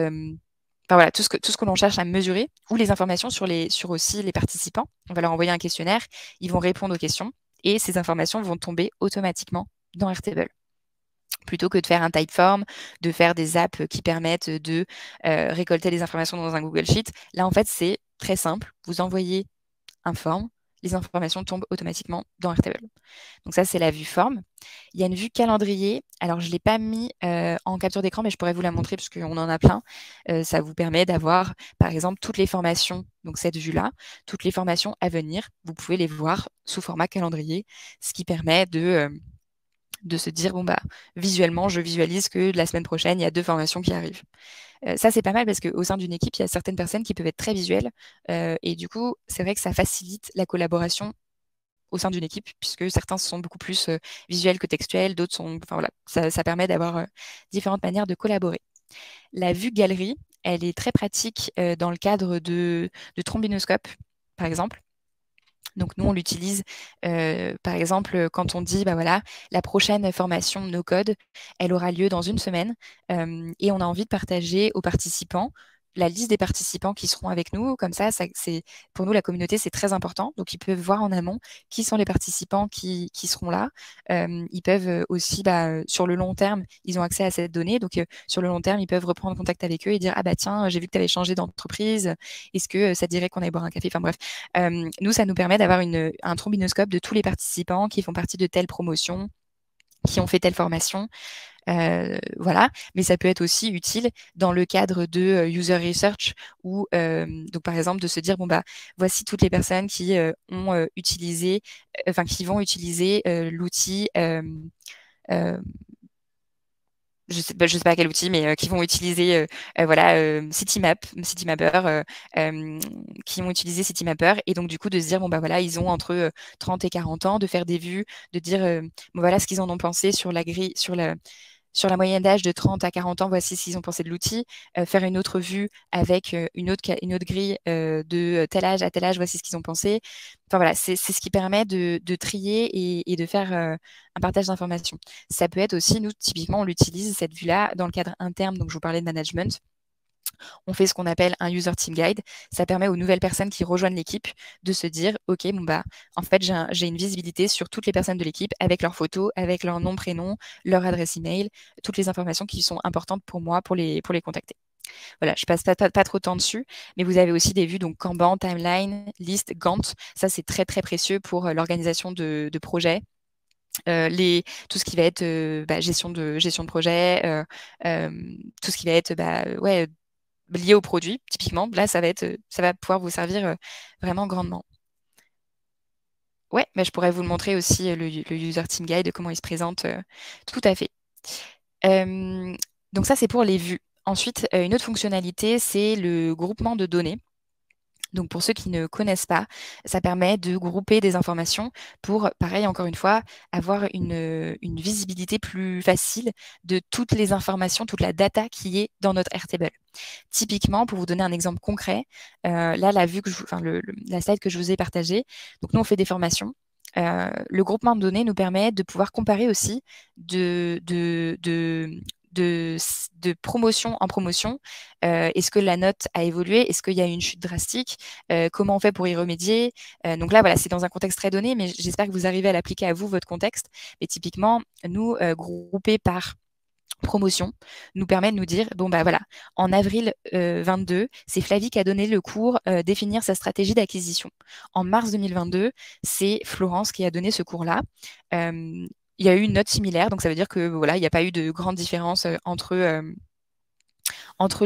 enfin voilà, tout ce que l'on cherche à mesurer, ou les informations sur aussi les participants. On va leur envoyer un questionnaire, ils vont répondre aux questions, et ces informations vont tomber automatiquement dans Airtable. Plutôt que de faire un Typeform, de faire des apps qui permettent de récolter les informations dans un Google Sheet. Là, en fait, c'est très simple. Vous envoyez un form, les informations tombent automatiquement dans Airtable. Donc ça, c'est la vue forme. Il y a une vue calendrier. Alors, je ne l'ai pas mis en capture d'écran, mais je pourrais vous la montrer parce qu'on en a plein. Ça vous permet d'avoir, par exemple, toutes les formations, donc cette vue-là, toutes les formations à venir, vous pouvez les voir sous format calendrier, ce qui permet de se dire, bon, bah, visuellement, je visualise que la semaine prochaine, il y a 2 formations qui arrivent. Ça, c'est pas mal parce qu'au sein d'une équipe, il y a certaines personnes qui peuvent être très visuelles. Et du coup, c'est vrai que ça facilite la collaboration au sein d'une équipe, puisque certains sont beaucoup plus visuels que textuels, d'autres sont... Enfin voilà, ça permet d'avoir différentes manières de collaborer. La vue galerie, elle est très pratique dans le cadre de trombinoscope, par exemple. Donc, nous, on l'utilise, par exemple, quand on dit, bah voilà, la prochaine formation no code, elle aura lieu dans une semaine, et on a envie de partager aux participants la liste des participants qui seront avec nous. Comme ça, c'est, pour nous, la communauté, c'est très important. Donc, ils peuvent voir en amont qui sont les participants qui seront là. Ils peuvent aussi, sur le long terme, ils ont accès à cette donnée. Donc, sur le long terme, ils peuvent reprendre contact avec eux et dire, ah bah tiens, j'ai vu que tu avais changé d'entreprise. Est-ce que ça te dirait qu'on aille boire un café? Enfin bref, nous, ça nous permet d'avoir un trombinoscope de tous les participants qui font partie de telle promotion, qui ont fait telle formation. Voilà, mais ça peut être aussi utile dans le cadre de user research ou donc par exemple de se dire bon bah voici toutes les personnes qui ont utilisé, enfin qui vont utiliser l'outil. Je sais pas quel outil, mais qui vont utiliser voilà Citymapper, qui vont utiliser Citymapper, et donc du coup de se dire bon bah voilà, ils ont entre 30 et 40 ans, de faire des vues, de dire bon, voilà ce qu'ils en ont pensé sur la grille, sur la moyenne d'âge de 30 à 40 ans, voici ce qu'ils ont pensé de l'outil. Faire une autre vue avec une autre grille de tel âge à tel âge, voici ce qu'ils ont pensé. Enfin voilà, c'est ce qui permet de trier et de faire un partage d'informations. Ça peut être aussi, nous, typiquement, on l'utilise, cette vue-là, dans le cadre interne, donc je vous parlais de management. On fait ce qu'on appelle un user team guide. Ça permet aux nouvelles personnes qui rejoignent l'équipe de se dire, OK, bon bah, en fait, j'ai une visibilité sur toutes les personnes de l'équipe avec leurs photos, avec leur nom, prénom, leur adresse email, toutes les informations qui sont importantes pour moi pour les contacter. Voilà, je passe pas trop de temps dessus, mais vous avez aussi des vues, donc Kanban, Timeline, List, Gantt. Ça, c'est très, très précieux pour l'organisation de projets. Tout ce qui va être gestion de projet, tout ce qui va être lié au produit, typiquement. Là, ça va pouvoir vous servir vraiment grandement. Ouais, je pourrais vous le montrer aussi, le User Team Guide, comment il se présente. Tout à fait. Donc ça, c'est pour les vues. Ensuite, une autre fonctionnalité, c'est le groupement de données. Donc pour ceux qui ne connaissent pas, ça permet de grouper des informations pour, pareil, encore une fois, avoir une visibilité plus facile de toutes les informations, toute la data qui est dans notre Airtable. Typiquement, pour vous donner un exemple concret, là, la slide que je vous ai partagée, donc nous, on fait des formations. Le groupement de données nous permet de pouvoir comparer aussi de promotion en promotion. Est-ce que la note a évolué? Est-ce qu'il y a eu une chute drastique? Comment on fait pour y remédier? Donc là, voilà, c'est dans un contexte très donné, mais j'espère que vous arrivez à l'appliquer à vous, votre contexte. Et typiquement, nous, groupés par promotion, nous permet de nous dire, bon bah voilà, en avril 22, c'est Flavie qui a donné le cours définir sa stratégie d'acquisition. En mars 2022, c'est Florence qui a donné ce cours-là. Il y a eu une note similaire, donc ça veut dire que voilà, il n'y a pas eu de grande différence entre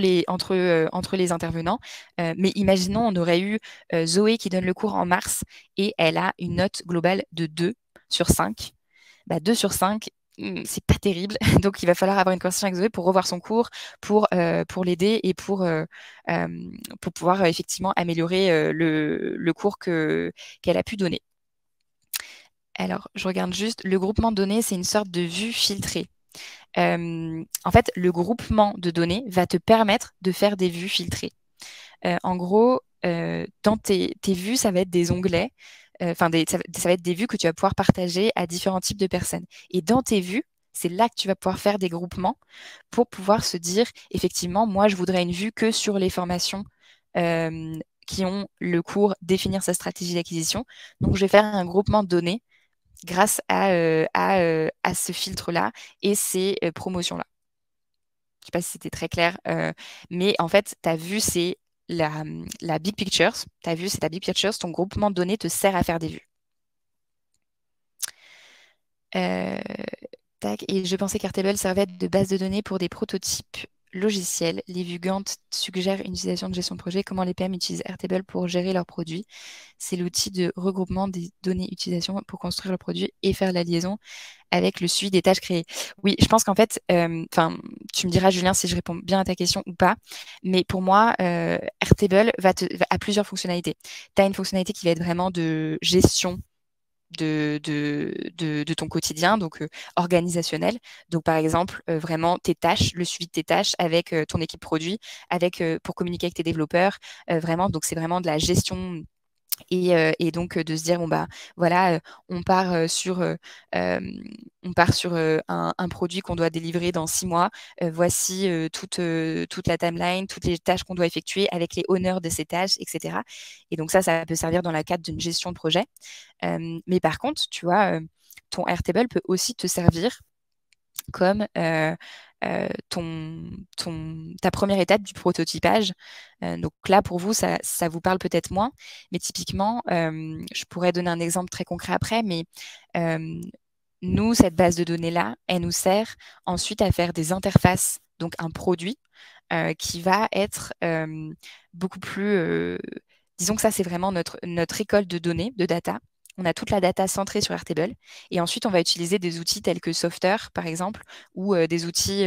les intervenants. Mais imaginons, on aurait eu Zoé qui donne le cours en mars et elle a une note globale de 2 sur 5. 2 sur 5, c'est pas terrible. Donc, il va falloir avoir une conversation avec Zoé pour revoir son cours, pour l'aider et pour pouvoir effectivement améliorer le cours qu'elle a pu donner. Alors, je regarde juste. Le groupement de données, c'est une sorte de vue filtrée. En fait, le groupement de données va te permettre de faire des vues filtrées. En gros, dans tes vues, ça va être des onglets, ça va être des vues que tu vas pouvoir partager à différents types de personnes. Et dans tes vues, c'est là que tu vas pouvoir faire des groupements pour pouvoir se dire, effectivement, moi, je voudrais une vue que sur les formations qui ont le cours définir sa stratégie d'acquisition. Donc, je vais faire un groupement de données grâce à ce filtre-là et ces promotions-là. Je ne sais pas si c'était très clair, mais en fait, ta vue, c'est la big picture. Ta vue, c'est ta big picture. Ton groupement de données te sert à faire des vues. Et je pensais qu'Airtable servait de base de données pour des prototypes logiciels. Les vues Gantt suggèrent une utilisation de gestion de projet. Comment les PM utilisent Airtable pour gérer leurs produits? C'est l'outil de regroupement des données utilisation pour construire le produit et faire la liaison avec le suivi des tâches créées. Oui, je pense qu'en fait, tu me diras, Julien, si je réponds bien à ta question ou pas, mais pour moi, Airtable a plusieurs fonctionnalités. Tu as une fonctionnalité qui va être vraiment de gestion de ton quotidien, donc organisationnel. Donc, par exemple, vraiment tes tâches, le suivi de tes tâches avec ton équipe produit, pour communiquer avec tes développeurs. Vraiment, donc c'est vraiment de la gestion Et donc de se dire bon bah voilà on part sur un produit qu'on doit délivrer dans 6 mois. Voici toute la timeline, toutes les tâches qu'on doit effectuer avec les honneurs de ces tâches, etc. Et donc ça peut servir dans le cadre d'une gestion de projet. Mais par contre, tu vois, ton Airtable peut aussi te servir comme ta première étape du prototypage. Donc là, pour vous, ça vous parle peut-être moins, mais typiquement, je pourrais donner un exemple très concret après, mais nous, cette base de données-là, elle nous sert ensuite à faire des interfaces, donc un produit qui va être beaucoup plus... disons que ça, c'est vraiment notre école de données, de data. On a toute la data centrée sur Airtable. Et ensuite, on va utiliser des outils tels que Softer, par exemple, ou des outils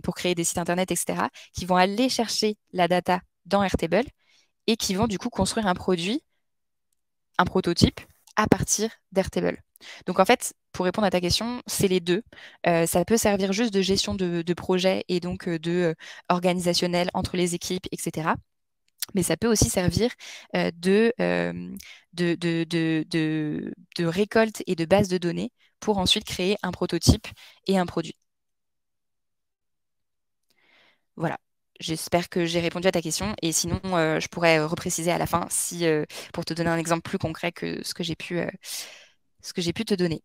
pour créer des sites Internet, etc., qui vont aller chercher la data dans Airtable et qui vont du coup construire un produit, un prototype, à partir d'Airtable. Donc en fait, pour répondre à ta question, c'est les deux. Ça peut servir juste de gestion de projet et donc organisationnel entre les équipes, etc. Mais ça peut aussi servir de récolte et de base de données pour ensuite créer un prototype et un produit. Voilà. J'espère que j'ai répondu à ta question. Et sinon, je pourrais repréciser à la fin pour te donner un exemple plus concret que ce que j'ai pu te donner.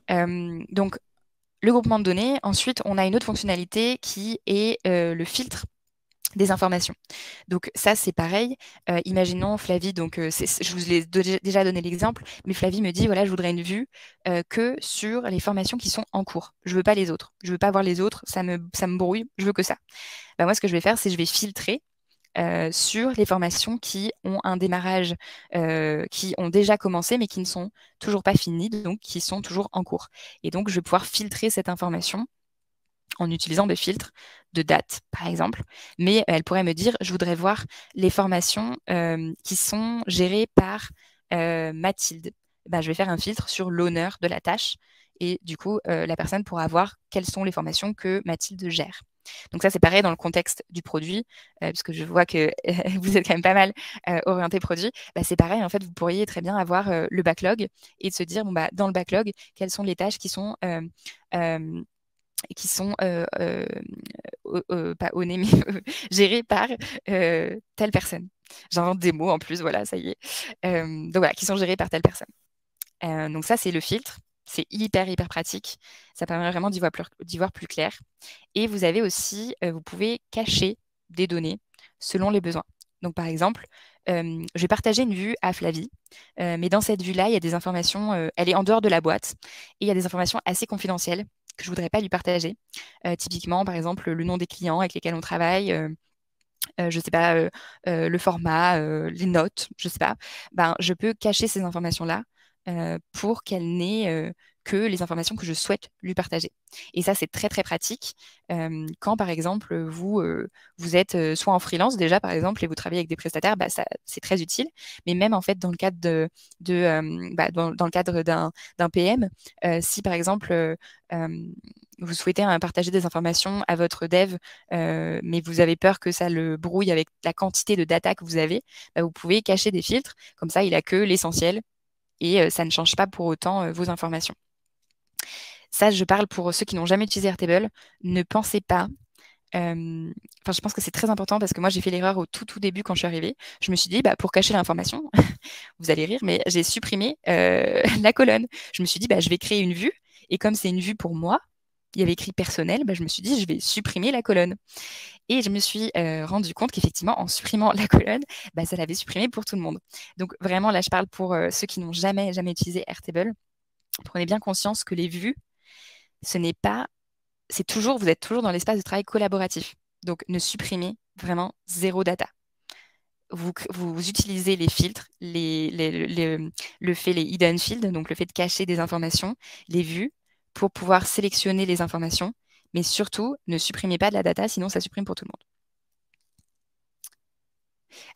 Donc, le groupement de données. Ensuite, on a une autre fonctionnalité qui est le filtre des informations. Donc ça, c'est pareil. Imaginons Flavie, donc je vous ai déjà donné l'exemple, mais Flavie me dit, voilà, je voudrais une vue que sur les formations qui sont en cours. Je veux pas les autres. Je veux pas voir les autres. Ça me brouille. Je veux que ça. Bah, moi, ce que je vais faire, c'est je vais filtrer sur les formations qui ont un démarrage, qui ont déjà commencé, mais qui ne sont toujours pas finies, donc qui sont toujours en cours. Et donc, je vais pouvoir filtrer cette information en utilisant des filtres de date, par exemple. Mais elle pourrait me dire, je voudrais voir les formations qui sont gérées par Mathilde. Ben, je vais faire un filtre sur l'honneur de la tâche. Et du coup, la personne pourra voir quelles sont les formations que Mathilde gère. Donc ça, c'est pareil dans le contexte du produit, puisque je vois que vous êtes quand même pas mal orienté produit. Bah, c'est pareil, en fait, vous pourriez très bien avoir le backlog et de se dire, bon, bah, dans le backlog, quelles sont les tâches qui sont pas mais gérées par telle personne. J'invente des mots en plus, voilà, ça y est. Donc voilà, qui sont gérées par telle personne. Donc ça, c'est le filtre. C'est hyper, hyper pratique. Ça permet vraiment d'y voir plus clair. Et vous avez aussi, vous pouvez cacher des données selon les besoins. Donc par exemple, je vais partager une vue à Flavie, mais dans cette vue-là, il y a des informations, elle est en dehors de la boîte, et il y a des informations assez confidentielles que je ne voudrais pas lui partager. Typiquement, par exemple, le nom des clients avec lesquels on travaille, je ne sais pas, le format, les notes, je ne sais pas. Ben, je peux cacher ces informations-là pour qu'elle n'ait que les informations que je souhaite lui partager. Et ça, c'est très, très pratique quand, par exemple, vous êtes soit en freelance déjà, par exemple, et vous travaillez avec des prestataires, bah, c'est très utile. Mais même, en fait, dans le cadre dans le cadre d'un PM, si, par exemple, vous souhaitez partager des informations à votre dev, mais vous avez peur que ça le brouille avec la quantité de data que vous avez, bah, vous pouvez cacher des filtres. Comme ça, il a que l'essentiel et ça ne change pas pour autant vos informations. Ça, je parle pour ceux qui n'ont jamais utilisé Airtable. Ne pensez pas. Je pense que c'est très important parce que moi, j'ai fait l'erreur au tout début quand je suis arrivée. Je me suis dit, bah, pour cacher l'information, vous allez rire, mais j'ai supprimé la colonne. Je me suis dit, bah, je vais créer une vue. Et comme c'est une vue pour moi, il y avait écrit personnel, bah, je me suis dit, je vais supprimer la colonne. Et je me suis rendu compte qu'effectivement, en supprimant la colonne, bah, ça l'avait supprimé pour tout le monde. Donc vraiment, là, je parle pour ceux qui n'ont jamais utilisé Airtable. Prenez bien conscience que les vues, vous êtes toujours dans l'espace de travail collaboratif. Donc ne supprimez vraiment zéro data. Vous utilisez les filtres, le fait, les hidden fields, donc le fait de cacher des informations, les vues, pour pouvoir sélectionner les informations. Mais surtout, ne supprimez pas de la data, sinon ça supprime pour tout le monde.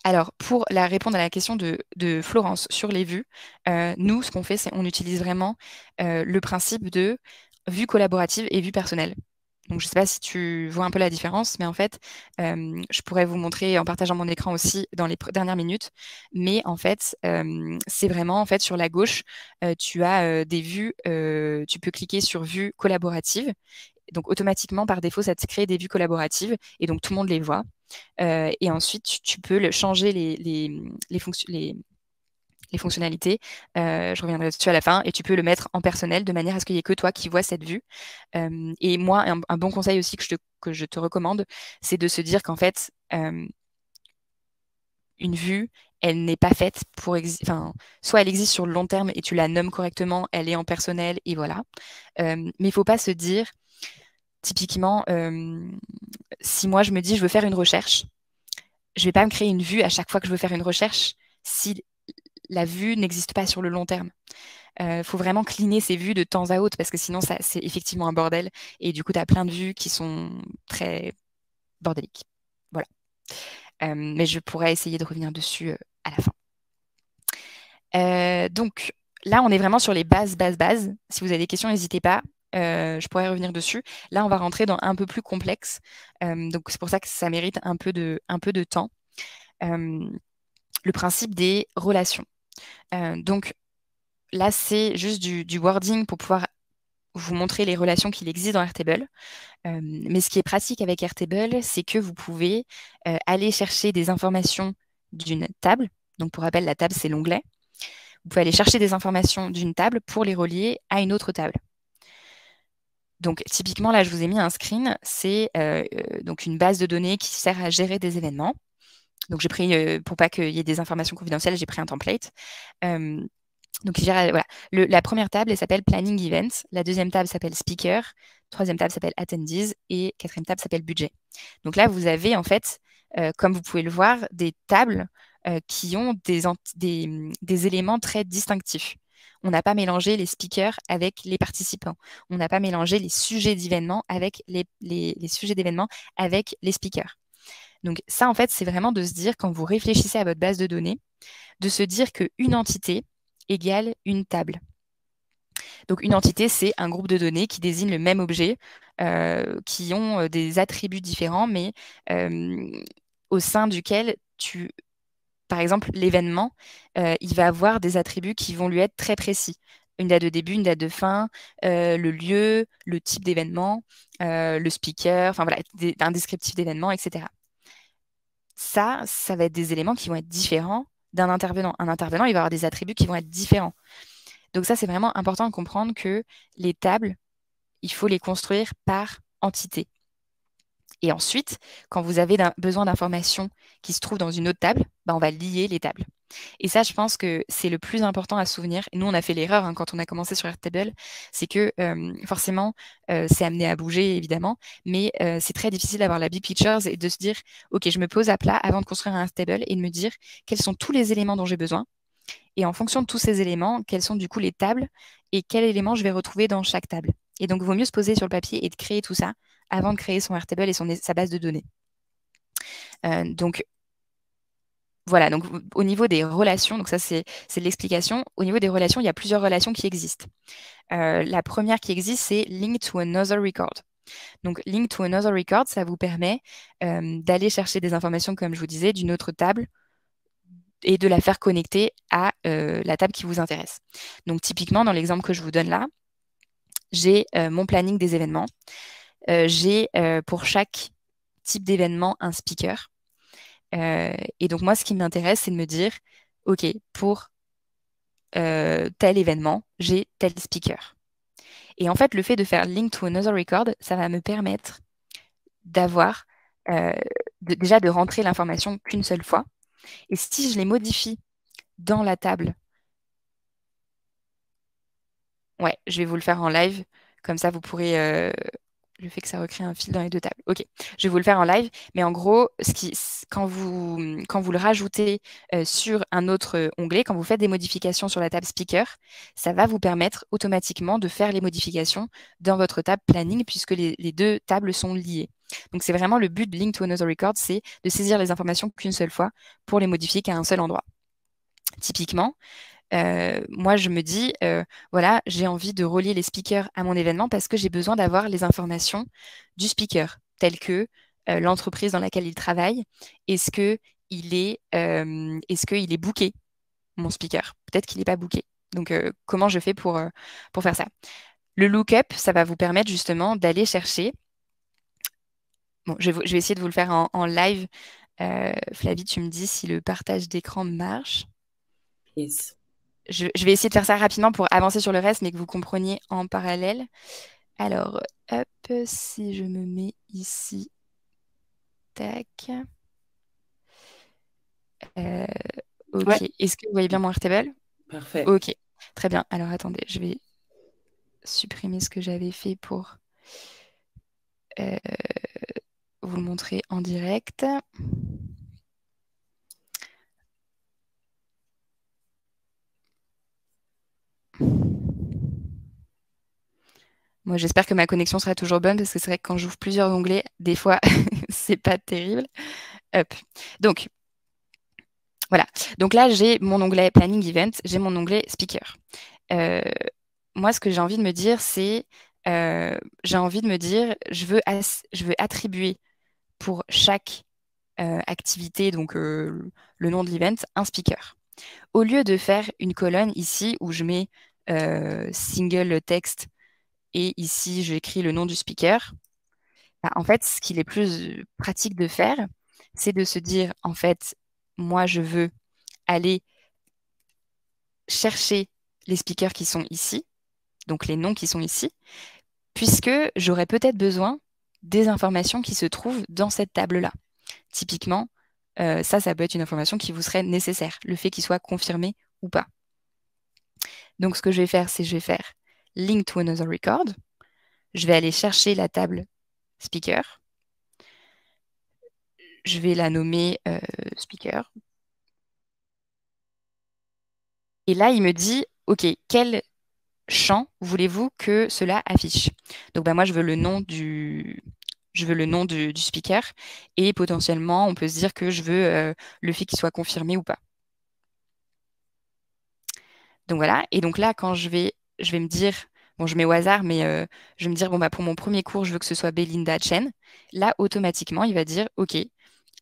Alors, pour répondre à la question de Florence sur les vues, nous, ce qu'on fait, c'est on utilise vraiment le principe de vue collaborative et vue personnelle. Donc, je ne sais pas si tu vois un peu la différence, mais en fait, je pourrais vous montrer en partageant mon écran aussi dans les dernières minutes. Mais en fait, c'est vraiment en fait sur la gauche, tu as des vues. Tu peux cliquer sur vues collaboratives. Donc, automatiquement, par défaut, ça te crée des vues collaboratives et donc tout le monde les voit. Et ensuite, tu peux changer les fonctionnalités. Je reviendrai dessus à la fin. Et tu peux le mettre en personnel de manière à ce qu'il n'y ait que toi qui vois cette vue. Et moi, un bon conseil aussi que je te recommande, c'est de se dire qu'en fait, une vue, elle n'est pas faite pour enfin, soit elle existe sur le long terme et tu la nommes correctement, elle est en personnel et voilà. Mais il ne faut pas se dire, typiquement, si moi je me dis je veux faire une recherche, je ne vais pas me créer une vue à chaque fois que je veux faire une recherche si la vue n'existe pas sur le long terme. Faut vraiment cleaner ces vues de temps à autre parce que sinon, c'est effectivement un bordel. Et du coup, tu as plein de vues qui sont très bordéliques. Voilà. Mais je pourrais essayer de revenir dessus à la fin. Donc là, on est vraiment sur les bases. Si vous avez des questions, n'hésitez pas. Je pourrais revenir dessus. Là, on va rentrer dans un peu plus complexe. Donc c'est pour ça que ça mérite un peu de temps. Le principe des relations. Donc là, c'est juste du wording pour pouvoir vous montrer les relations qu'il existe dans Airtable. Mais ce qui est pratique avec Airtable, c'est que vous pouvez aller chercher des informations d'une table. Donc, pour rappel, la table, c'est l'onglet. Vous pouvez aller chercher des informations d'une table pour les relier à une autre table. Donc, typiquement, là, je vous ai mis un screen. C'est donc une base de données qui sert à gérer des événements. Donc, j'ai pris, pour pas qu'il y ait des informations confidentielles, j'ai pris un template. Donc, voilà. La première table, elle s'appelle Planning Events. La deuxième table s'appelle Speaker. Troisième table s'appelle Attendees. Et quatrième table s'appelle Budget. Donc là, vous avez en fait, comme vous pouvez le voir, des tables qui ont des éléments très distinctifs. On n'a pas mélangé les speakers avec les participants. On n'a pas mélangé les sujets d'événements avec les sujets d'événements avec les speakers. Donc ça, en fait, c'est vraiment de se dire, quand vous réfléchissez à votre base de données, de se dire qu'une entité égale une table. Donc une entité, c'est un groupe de données qui désigne le même objet, qui ont des attributs différents, mais au sein duquel par exemple, l'événement, il va avoir des attributs qui vont lui être très précis. Une date de début, une date de fin, le lieu, le type d'événement, le speaker, enfin voilà, un descriptif d'événement, etc. Ça va être des éléments qui vont être différents d'un intervenant. Un intervenant, il va avoir des attributs qui vont être différents. Donc ça, c'est vraiment important de comprendre que les tables, il faut les construire par entité. Et ensuite, quand vous avez besoin d'informations qui se trouvent dans une autre table, on va lier les tables. Et ça, je pense que c'est le plus important à se souvenir. Et nous, on a fait l'erreur quand on a commencé sur Airtable, c'est que forcément, c'est amené à bouger, évidemment, mais c'est très difficile d'avoir la big picture et de se dire, OK, je me pose à plat avant de construire un Airtable et de me dire quels sont tous les éléments dont j'ai besoin. Et en fonction de tous ces éléments, quelles sont du coup les tables et quels éléments je vais retrouver dans chaque table. Et donc, il vaut mieux se poser sur le papier et de créer tout ça avant de créer son Airtable et sa base de données. Donc, voilà, donc au niveau des relations, donc ça c'est l'explication. Au niveau des relations, il y a plusieurs relations qui existent. La première qui existe, c'est Link to another record. Donc, Link to another record, ça vous permet d'aller chercher des informations, comme je vous disais, d'une autre table et de la faire connecter à la table qui vous intéresse. Donc, typiquement, dans l'exemple que je vous donne là, j'ai mon planning des événements. J'ai pour chaque type d'événement un speaker. Et donc, moi, ce qui m'intéresse, c'est de me dire, OK, pour tel événement, j'ai tel speaker. Et en fait, le fait de faire link to another record, ça va me permettre d'avoir, déjà de rentrer l'information qu'une seule fois. Et si je les modifie dans la table, ouais, je vais vous le faire en live, comme ça vous pourrez le fait que ça recrée un fil dans les deux tables. Ok, je vais vous le faire en live, mais en gros, quand vous le rajoutez sur un autre onglet, quand vous faites des modifications sur la table speaker, ça va vous permettre automatiquement de faire les modifications dans votre table planning, puisque les deux tables sont liées. Donc c'est vraiment le but de Link to Another Record, c'est de saisir les informations qu'une seule fois pour les modifier qu'à un seul endroit. Typiquement, moi, je me dis, voilà, j'ai envie de relier les speakers à mon événement parce que j'ai besoin d'avoir les informations du speaker, telles que l'entreprise dans laquelle il travaille. Est-ce que est-ce qu'il est booké, mon speaker? Peut-être qu'il n'est pas booké. Donc, comment je fais pour faire ça? Le lookup, ça va vous permettre justement d'aller chercher. Bon, je vais essayer de vous le faire en live. Flavie, tu me dis si le partage d'écran marche. Yes. Je vais essayer de faire ça rapidement pour avancer sur le reste, mais que vous compreniez en parallèle. Alors, hop, si je me mets ici, tac. Euh, ok. Ouais, Est-ce que vous voyez bien mon Airtable? parfait. Ok. Très bien. Alors, attendez, je vais supprimer ce que j'avais fait pour euh, vous le montrer en direct. Moi, j'espère que ma connexion sera toujours bonne parce que c'est vrai que quand j'ouvre plusieurs onglets, des fois, c'est pas terrible. Hop. Donc, voilà. Donc là, j'ai mon onglet Planning Event, j'ai mon onglet Speaker. Euh, moi, ce que j'ai envie de me dire, c'est, j'ai envie de me dire, je veux attribuer pour chaque activité, donc le nom de l'event, un speaker. Au lieu de faire une colonne ici où je mets single text et ici j'écris le nom du speaker, bah, en fait, ce qu'il est plus pratique de faire, c'est de se dire, en fait, moi, je veux aller chercher les speakers qui sont ici, donc les noms qui sont ici, puisque j'aurais peut-être besoin des informations qui se trouvent dans cette table-là. Typiquement, ça peut être une information qui vous serait nécessaire, le fait qu'il soit confirmé ou pas. Donc, ce que je vais faire, c'est je vais faire link to another record. Je vais aller chercher la table speaker. Je vais la nommer speaker. Et là, il me dit, OK, quel champ voulez-vous que cela affiche? Donc, bah, moi, je veux le nom du speaker et potentiellement, on peut se dire que je veux le fait qu'il soit confirmé ou pas. Donc voilà. Et donc là, quand je vais me dire, bon, je mets au hasard, mais je vais me dire, bon, bah, pour mon premier cours, je veux que ce soit Belinda Chen. Là, automatiquement, il va dire, OK.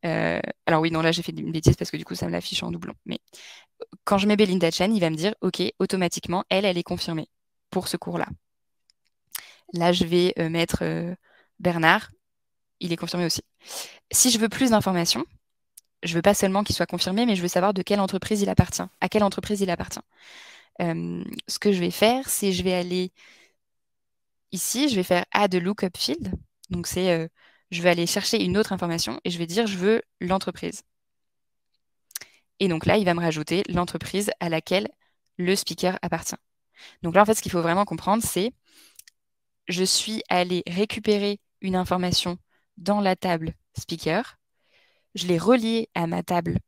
Alors oui, non, là, j'ai fait une bêtise parce que du coup, ça me l'affiche en doublon. Mais quand je mets Belinda Chen, il va me dire, OK, automatiquement, elle est confirmée pour ce cours-là. Là, je vais mettre Bernard, il est confirmé aussi. Si je veux plus d'informations, je veux pas seulement qu'il soit confirmé, mais je veux savoir de quelle entreprise il appartient, à quelle entreprise il appartient. Ce que je vais faire, c'est je vais aller ici, je vais faire Add a lookup field. Donc c'est, je vais aller chercher une autre information et je vais dire je veux l'entreprise. Et donc là, il va me rajouter l'entreprise à laquelle le speaker appartient. Donc là, en fait, ce qu'il faut vraiment comprendre, c'est je suis allé récupérer une information dans la table speaker, je l'ai reliée à ma table,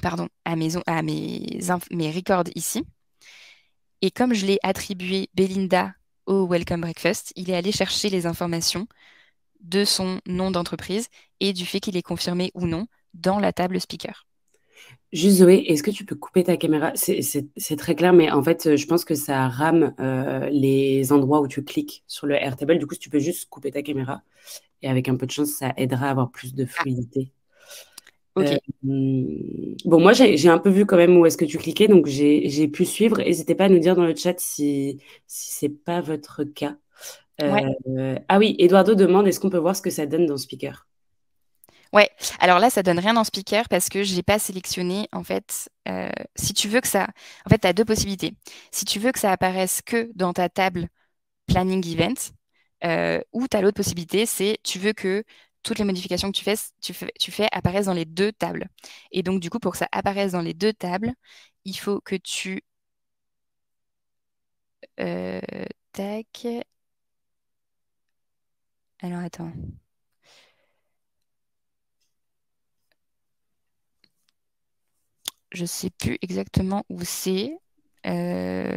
pardon, mes records ici. Et comme je l'ai attribué Belinda au Welcome Breakfast, il est allé chercher les informations de son nom d'entreprise et du fait qu'il est confirmé ou non dans la table speaker. Juste Zoé, est-ce que tu peux couper ta caméra? C'est très clair, mais en fait, je pense que ça rame les endroits où tu cliques sur le Airtable. Du coup, si tu peux juste couper ta caméra, et avec un peu de chance, ça aidera à avoir plus de Ah, fluidité. ok. Bon, moi, j'ai un peu vu quand même où est-ce que tu cliquais, donc j'ai pu suivre. N'hésitez pas à nous dire dans le chat si c'est pas votre cas. Ouais. Ah oui, Eduardo demande, est-ce qu'on peut voir ce que ça donne dans Speaker? Ouais. Alors là, ça donne rien en speaker parce que j'ai pas sélectionné. En fait, si tu veux que ça, en fait, tu as deux possibilités. Si tu veux que ça apparaisse que dans ta table planning event, ou tu as l'autre possibilité, c'est tu veux que toutes les modifications que tu fais apparaissent dans les deux tables. Et donc, du coup, pour que ça apparaisse dans les deux tables, il faut que tu euh, tac. Alors, attends. Je sais plus exactement où c'est. Euh,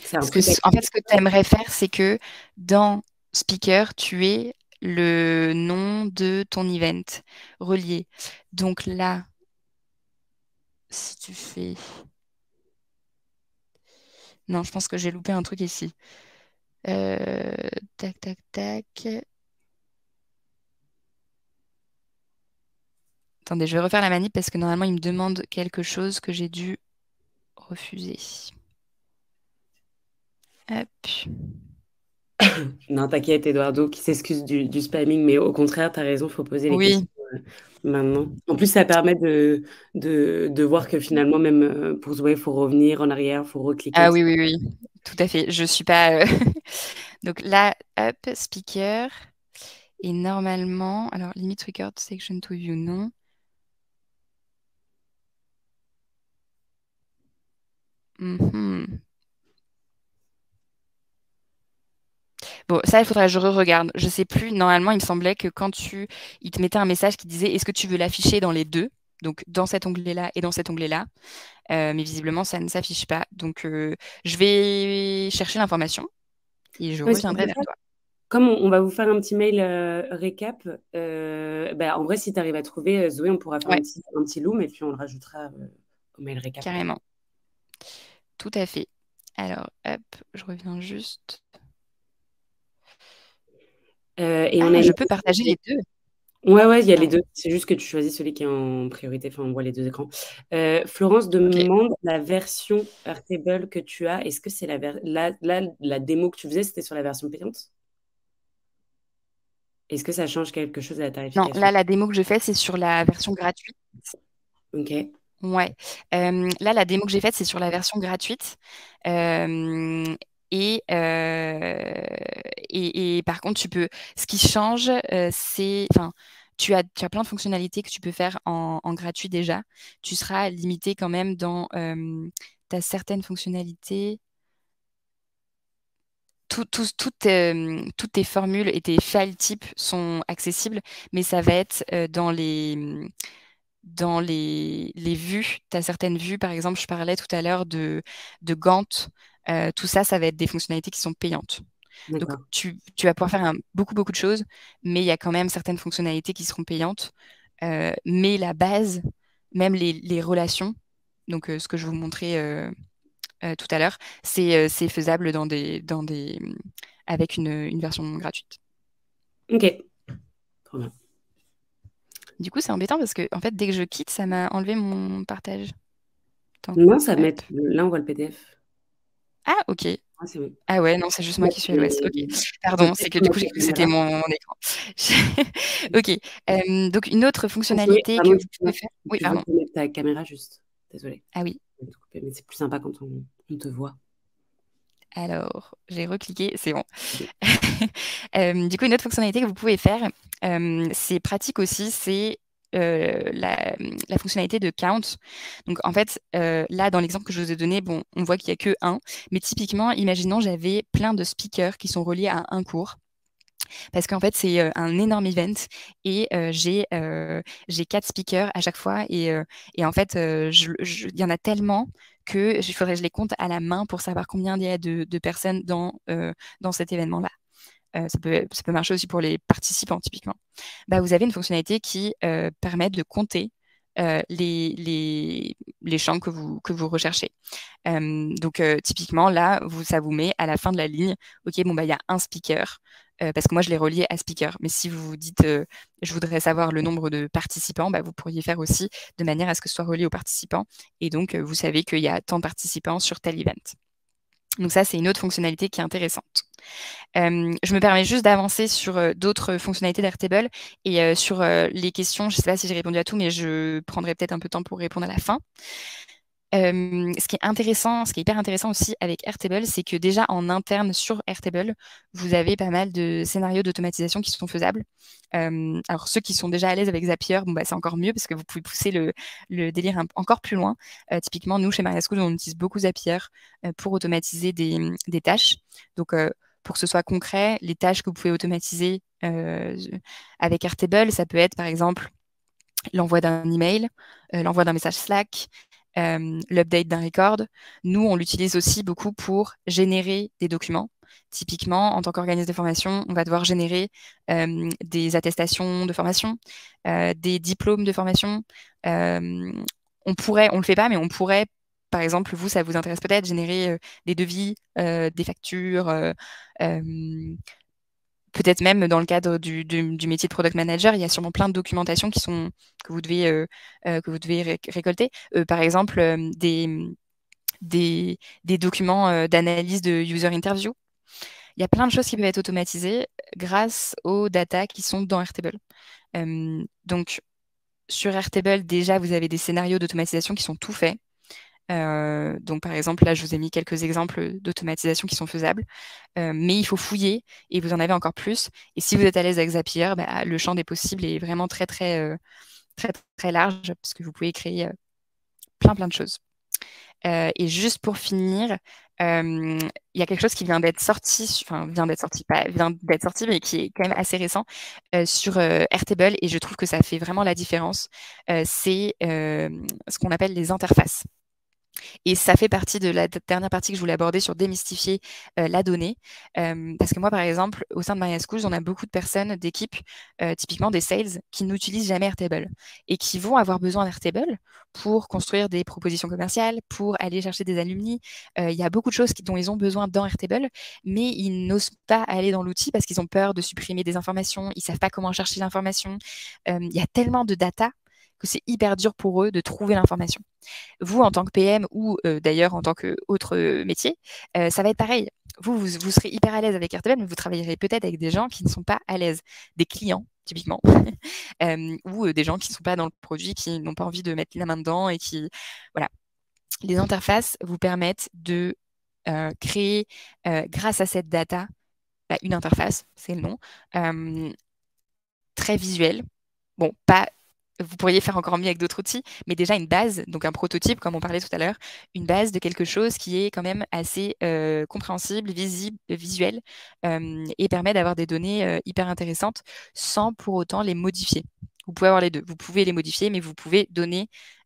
C'est un Parce que, truc à... en fait, ce que tu aimerais faire, c'est que dans Speaker, tu aies le nom de ton event relié. Donc là, si tu fais... Non, je pense que j'ai loupé un truc ici. Euh, Tac, tac, tac. Attendez, je vais refaire la manip parce que normalement, il me demande quelque chose que j'ai dû refuser. Hop. Non, t'inquiète, Eduardo, qui s'excuse du spamming, mais au contraire, t'as raison, faut poser les questions Oui. maintenant. En plus, ça permet de voir que finalement, même pour Zoé, il faut revenir en arrière, il faut recliquer, Ah oui, etc. oui, oui. Tout à fait. Je suis pas... Donc là, hop, speaker. Et normalement... Alors, limit record section to view, non. Mhm. Bon, ça, il faudrait que je re-regarde. Je sais plus. Normalement, il me semblait que il te mettait un message qui disait est-ce que tu veux l'afficher dans les deux? Donc, dans cet onglet-là et dans cet onglet-là. Mais visiblement, ça ne s'affiche pas. Donc, je vais chercher l'information et je Ouais, ce qu'on reviendrai peut vers faire, toi. comme on va vous faire un petit mail récap, bah, en vrai, si tu arrives à trouver Zoé, on pourra faire Ouais, un petit loom et puis on le rajoutera au mail récap après. carrément. Tout à fait. Alors, hop, je reviens juste. Et on a Ah, une je peux partager les deux. Ouais, ouais, il y a les Pardon. deux. C'est juste que tu choisis celui qui est en priorité. Enfin, on voit les deux écrans. Florence Ok. demande la version Airtable que tu as. Est-ce que c'est la démo que tu faisais, c'était sur la version payante? Est-ce que ça change quelque chose à la Non, tarification? là, la démo que je fais, c'est sur la version gratuite. Ok, Ouais. Là, la démo que j'ai faite, c'est sur la version gratuite. Euh, et, euh, et par contre, ce qui change, enfin, tu as plein de fonctionnalités que tu peux faire en gratuit déjà. Tu seras limité quand même dans ta certaines fonctionnalités. Toutes tes formules et tes file types sont accessibles, mais ça va être dans les vues. Tu as certaines vues, par exemple, je parlais tout à l'heure de Gantt. Tout ça, ça va être des fonctionnalités qui sont payantes. Donc, d'accord. tu vas pouvoir faire beaucoup, beaucoup de choses, mais il y a quand même certaines fonctionnalités qui seront payantes. Mais la base, même les relations, donc ce que je vous montrais tout à l'heure, c'est faisable avec une version gratuite. Ok, trop bien. Du coup, c'est embêtant parce que, en fait, dès que je quitte, ça m'a enlevé mon partage. Attends, Non, ça hop. met. Là, on voit le PDF. Ah, ok. Ah, c'est bon. Ah ouais, non, c'est juste moi Ouais, qui suis à l'ouest. Ok. faut Pardon, c'est peut-être que du coup, mettre j'ai la cru que c'était caméra. mon écran. Ok. Donc, une autre fonctionnalité que Pardon, vous pouvez excuse-moi. faire. Oui, Tu veux pardon. te mettre ta caméra juste. Désolée. Ah oui. Mais c'est plus sympa quand on te voit. Alors, j'ai recliqué, c'est bon. Du coup, une autre fonctionnalité que vous pouvez faire, c'est pratique aussi, c'est la fonctionnalité de count. Donc, en fait, là, dans l'exemple que je vous ai donné, bon, on voit qu'il n'y a que un, mais typiquement, imaginons j'avais plein de speakers qui sont reliés à un cours. Parce qu'en fait, c'est un énorme event et j'ai 4 speakers à chaque fois. Et en fait, il y en a tellement que il faudrait que je les compte à la main pour savoir combien il y a de personnes dans cet événement-là. Ça peut marcher aussi pour les participants, typiquement. Bah, vous avez une fonctionnalité qui permet de compter les chants que vous recherchez. Donc, typiquement, là, ça vous met à la fin de la ligne, OK, bon, bah, il y a un speaker, parce que moi, je l'ai relié à speaker. Mais si vous vous dites, je voudrais savoir le nombre de participants, bah, vous pourriez faire aussi de manière à ce que ce soit relié aux participants. Et donc, vous savez qu'il y a tant de participants sur tel event. Donc ça, c'est une autre fonctionnalité qui est intéressante. Je me permets juste d'avancer sur d'autres fonctionnalités d'Airtable et sur les questions. Je ne sais pas si j'ai répondu à tout, mais je prendrai peut-être un peu de temps pour répondre à la fin. Ce qui est intéressant, ce qui est hyper intéressant aussi avec Airtable, c'est que déjà en interne sur Airtable, vous avez pas mal de scénarios d'automatisation qui sont faisables. Alors ceux qui sont déjà à l'aise avec Zapier, bon, bah, c'est encore mieux parce que vous pouvez pousser le délire encore plus loin. Typiquement, nous chez Maria School, on utilise beaucoup Zapier pour automatiser des tâches. Donc pour que ce soit concret, les tâches que vous pouvez automatiser avec Airtable, ça peut être par exemple l'envoi d'un email, l'envoi d'un message Slack, l'update d'un record. Nous, on l'utilise aussi beaucoup pour générer des documents. Typiquement, en tant qu'organisme de formation, on va devoir générer des attestations de formation, des diplômes de formation. on le fait pas, mais on pourrait, par exemple, vous, ça vous intéresse peut-être, générer des devis, des factures, peut-être même dans le cadre du métier de product manager, il y a sûrement plein de documentations que vous devez récolter. Par exemple, des documents d'analyse de user interview. Il y a plein de choses qui peuvent être automatisées grâce aux data qui sont dans Airtable. Donc, sur Airtable, déjà, vous avez des scénarios d'automatisation qui sont tout faits. Donc, par exemple, là, je vous ai mis quelques exemples d'automatisation qui sont faisables. Mais il faut fouiller et vous en avez encore plus. Et si vous êtes à l'aise avec Zapier, bah, le champ des possibles est vraiment très, très, très, très large parce que vous pouvez créer plein de choses. Et juste pour finir, il y a quelque chose qui vient d'être sorti, mais qui est quand même assez récent sur Airtable, et je trouve que ça fait vraiment la différence. C'est ce qu'on appelle les interfaces. Et ça fait partie de la dernière partie que je voulais aborder sur démystifier la donnée. Parce que moi, par exemple, au sein de Maria Schools, on a beaucoup de personnes d'équipe, typiquement des sales, qui n'utilisent jamais Airtable et qui vont avoir besoin d'Airtable pour construire des propositions commerciales, pour aller chercher des alumni. Il y a beaucoup de choses dont ils ont besoin dans Airtable, mais ils n'osent pas aller dans l'outil parce qu'ils ont peur de supprimer des informations, ils ne savent pas comment chercher l'information. Il y a tellement de data que c'est hyper dur pour eux de trouver l'information. Vous, en tant que PM ou d'ailleurs en tant qu'autre métier, ça va être pareil. Vous serez hyper à l'aise avec Airtable, mais vous travaillerez peut-être avec des gens qui ne sont pas à l'aise, des clients typiquement, ou des gens qui ne sont pas dans le produit, qui n'ont pas envie de mettre la main dedans et qui, voilà. Les interfaces vous permettent de créer, grâce à cette data, une interface, c'est le nom, très visuelle. Bon, pas vous pourriez faire encore mieux avec d'autres outils, mais déjà une base, donc un prototype, comme on parlait tout à l'heure, une base de quelque chose qui est quand même assez compréhensible, visible, visuel, et permet d'avoir des données hyper intéressantes sans pour autant les modifier. Vous pouvez avoir les deux. Vous pouvez les modifier, mais vous pouvez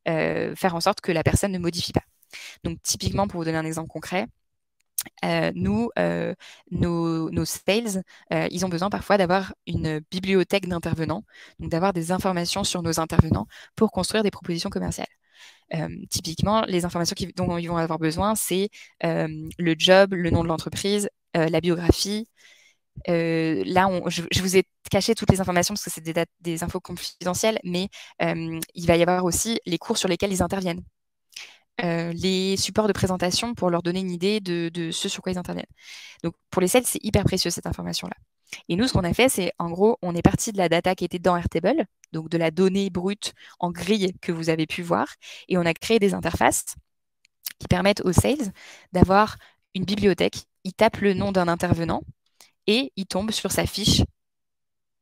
faire en sorte que la personne ne modifie pas. Donc typiquement, pour vous donner un exemple concret, nos sales, ils ont besoin parfois d'avoir une bibliothèque d'intervenants, donc d'avoir des informations sur nos intervenants pour construire des propositions commerciales. Typiquement, les informations dont ils vont avoir besoin, c'est le job, le nom de l'entreprise, la biographie. Là, je vous ai caché toutes les informations parce que c'est des infos confidentielles, mais il va y avoir aussi les cours sur lesquels ils interviennent. Les supports de présentation pour leur donner une idée de ce sur quoi ils interviennent. Donc, pour les sales, c'est hyper précieux cette information-là. Et nous, ce qu'on a fait, c'est en gros, on est parti de la data qui était dans Airtable, donc de la donnée brute en grille que vous avez pu voir, et on a créé des interfaces qui permettent aux sales d'avoir une bibliothèque. Ils tapent le nom d'un intervenant et ils tombent sur sa fiche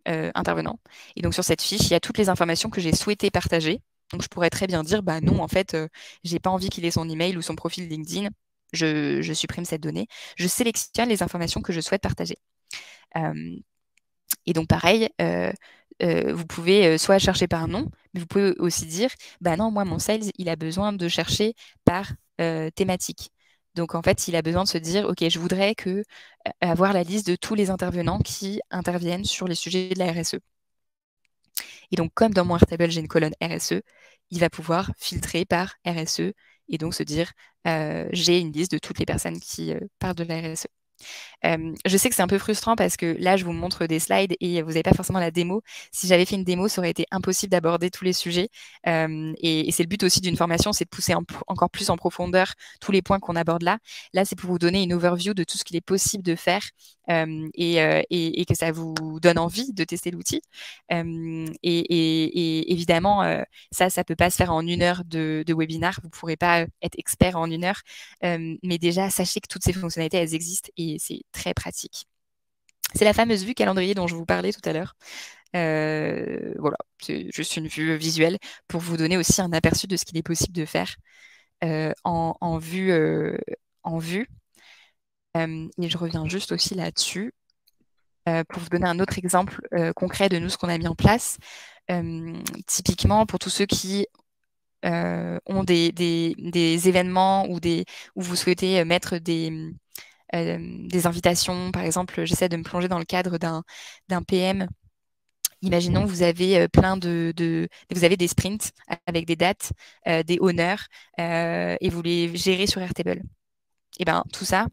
intervenant. Et donc, sur cette fiche, il y a toutes les informations que j'ai souhaité partager. Donc, je pourrais très bien dire, bah non, en fait, j'ai pas envie qu'il ait son email ou son profil LinkedIn. Je supprime cette donnée. Je sélectionne les informations que je souhaite partager. Et donc, pareil, vous pouvez soit chercher par nom, mais vous pouvez aussi dire, bah non, moi, mon sales, il a besoin de chercher par thématique. Donc, en fait, il a besoin de se dire, OK, je voudrais avoir la liste de tous les intervenants qui interviennent sur les sujets de la RSE. Et donc, comme dans mon Airtable, j'ai une colonne RSE, il va pouvoir filtrer par RSE et donc se dire, j'ai une liste de toutes les personnes qui parlent de la RSE. Je sais que c'est un peu frustrant parce que là, je vous montre des slides et vous n'avez pas forcément la démo. Si j'avais fait une démo, ça aurait été impossible d'aborder tous les sujets. Et c'est le but aussi d'une formation, c'est de pousser encore plus en profondeur tous les points qu'on aborde là. Là, c'est pour vous donner une overview de tout ce qu'il est possible de faire et que ça vous donne envie de tester l'outil. Et évidemment, ça ne peut pas se faire en 1 heure de webinar. Vous ne pourrez pas être expert en 1 heure. Mais déjà, sachez que toutes ces fonctionnalités, elles existent et c'est très pratique. C'est la fameuse vue calendrier dont je vous parlais tout à l'heure. Voilà, c'est juste une vue visuelle pour vous donner aussi un aperçu de ce qu'il est possible de faire en vue. Et je reviens juste aussi là-dessus pour vous donner un autre exemple concret de nous, ce qu'on a mis en place. Typiquement, pour tous ceux qui ont des événements où vous souhaitez mettre des invitations. Par exemple, j'essaie de me plonger dans le cadre d'un PM Imaginons vous avez vous avez des sprints avec des dates, des honneurs, et vous les gérez sur Airtable. Et ben tout ça,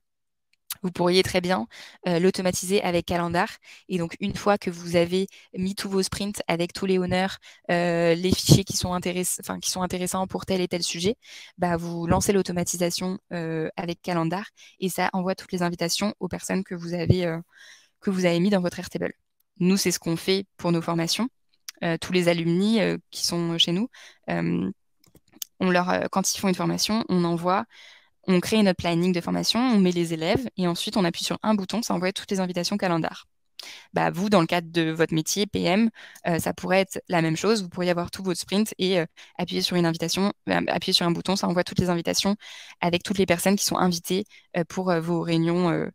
vous pourriez très bien l'automatiser avec Calendar. Et donc, une fois que vous avez mis tous vos sprints avec tous les honneurs, les fichiers qui sont intéressants pour tel et tel sujet, bah, vous lancez l'automatisation avec Calendar et ça envoie toutes les invitations aux personnes que vous avez mis dans votre Airtable. Nous, c'est ce qu'on fait pour nos formations. Tous les alumni qui sont chez nous, quand ils font une formation, on crée notre planning de formation, on met les élèves et ensuite on appuie sur un bouton, ça envoie toutes les invitations calendar. Bah, vous, dans le cadre de votre métier, PM, ça pourrait être la même chose. Vous pourriez avoir tout votre sprint et appuyer sur une invitation, appuyer sur un bouton, ça envoie toutes les invitations avec toutes les personnes qui sont invitées pour vos réunions. Euh,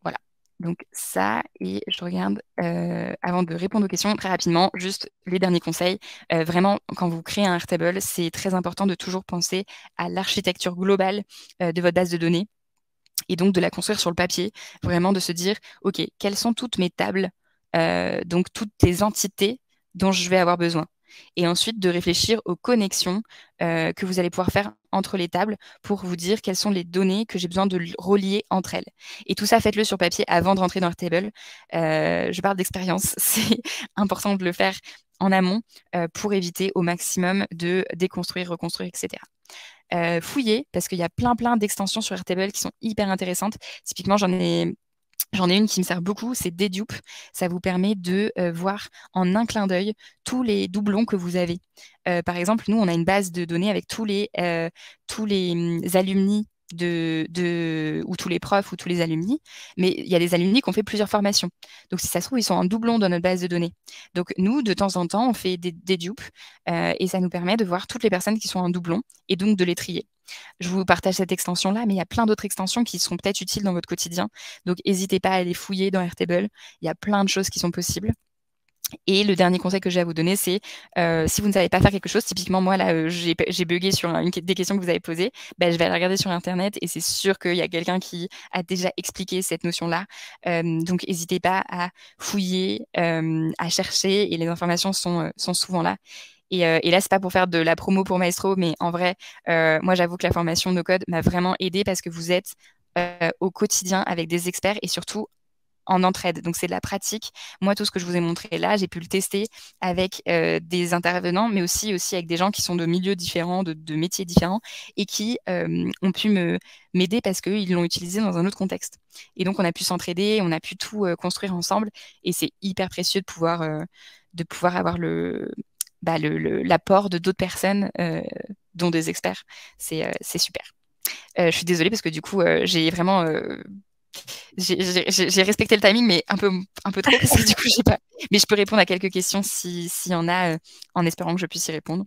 voilà. Donc ça, et je regarde, avant de répondre aux questions, très rapidement, juste les derniers conseils. Vraiment, quand vous créez un Airtable, c'est très important de toujours penser à l'architecture globale de votre base de données et donc de la construire sur le papier, vraiment de se dire, OK, quelles sont toutes mes tables, donc toutes les entités dont je vais avoir besoin. Et ensuite de réfléchir aux connexions que vous allez pouvoir faire entre les tables pour vous dire quelles sont les données que j'ai besoin de relier entre elles. Et tout ça, faites-le sur papier avant de rentrer dans Airtable. Je parle d'expérience, c'est important de le faire en amont pour éviter au maximum de déconstruire, reconstruire, etc. Fouiller, parce qu'il y a plein d'extensions sur Airtable qui sont hyper intéressantes. Typiquement, J'en ai une qui me sert beaucoup, c'est Dedupe. Ça vous permet de voir en un clin d'œil tous les doublons que vous avez. Par exemple, nous, on a une base de données avec tous les alumni ou tous les profs ou tous les alumni, mais il y a des alumni qui ont fait plusieurs formations. Donc, si ça se trouve, ils sont en doublon dans notre base de données. Donc, nous, de temps en temps, on fait des dupes et ça nous permet de voir toutes les personnes qui sont en doublon et donc de les trier. Je vous partage cette extension-là, mais il y a plein d'autres extensions qui sont peut-être utiles dans votre quotidien. Donc, n'hésitez pas à aller fouiller dans Airtable. Il y a plein de choses qui sont possibles. Et le dernier conseil que j'ai à vous donner, c'est si vous ne savez pas faire quelque chose, typiquement moi là, j'ai bugué sur des questions que vous avez posées, ben, je vais aller regarder sur Internet et c'est sûr qu'il y a quelqu'un qui a déjà expliqué cette notion-là. Donc n'hésitez pas à fouiller, à chercher et les informations sont souvent là. Et là, c'est pas pour faire de la promo pour Maestro, mais en vrai, moi j'avoue que la formation no code m'a vraiment aidée parce que vous êtes au quotidien avec des experts et surtout en entraide. Donc, c'est de la pratique. Moi, tout ce que je vous ai montré là, j'ai pu le tester avec des intervenants, mais aussi avec des gens qui sont de milieux différents, de métiers différents, et qui ont pu m'aider parce qu'ils l'ont utilisé dans un autre contexte. Et donc, on a pu s'entraider, on a pu tout construire ensemble, et c'est hyper précieux de pouvoir avoir l'apport de d'autres personnes, dont des experts. C'est super. Je suis désolée parce que du coup, j'ai vraiment j'ai respecté le timing, mais un peu trop, parce que du coup, j'ai pas. Mais je peux répondre à quelques questions s'il y en a, en espérant que je puisse y répondre.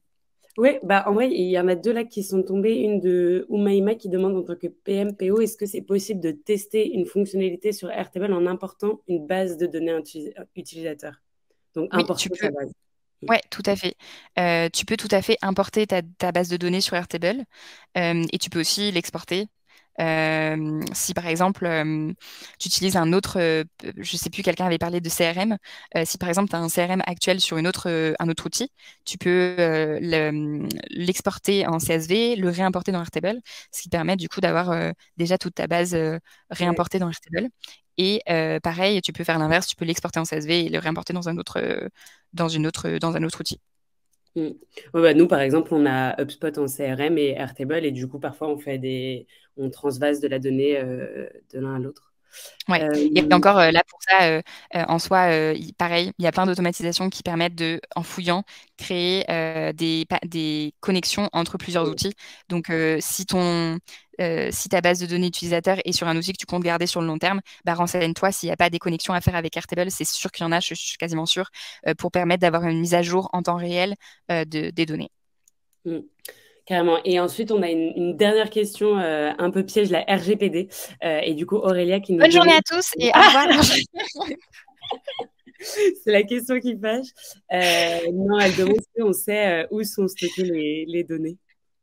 Oui, bah en vrai, il y en a deux là qui sont tombées. Une de Oumaima qui demande en tant que PMPO, est-ce que c'est possible de tester une fonctionnalité sur Airtable en important une base de données utilisateur? Donc, Oui, tu importer peux. sa base. Ouais, tout à fait. Tu peux tout à fait importer ta base de données sur Airtable et tu peux aussi l'exporter. Si par exemple tu utilises je sais plus, quelqu'un avait parlé de CRM. Si par exemple tu as un CRM actuel sur un autre outil, tu peux l'exporter en CSV, le réimporter dans Airtable, ce qui permet du coup d'avoir déjà toute ta base Ouais. réimportée dans Airtable. Et pareil, tu peux faire l'inverse, tu peux l'exporter en CSV et le réimporter dans un autre outil. Mm. Ouais, bah, nous, par exemple, on a HubSpot en CRM et Airtable, et du coup, parfois, on transvase de la donnée de l'un à l'autre. Ouais. Et Euh, encore là pour ça, en soi, pareil, il y a plein d'automatisations qui permettent en fouillant, créer des connexions entre plusieurs outils. Donc, si ta base de données utilisateur est sur un outil que tu comptes garder sur le long terme, bah, renseigne-toi s'il n'y a pas des connexions à faire avec Airtable. C'est sûr qu'il y en a, je suis quasiment sûre, pour permettre d'avoir une mise à jour en temps réel des données. mm. Carrément. Et ensuite, on a une dernière question un peu piège, la RGPD. Et du coup, Aurélia qui nous Bonne journée demande. à tous et au revoir. C'est la question qui fâche. Non, elle demande si on sait où sont stockées les données.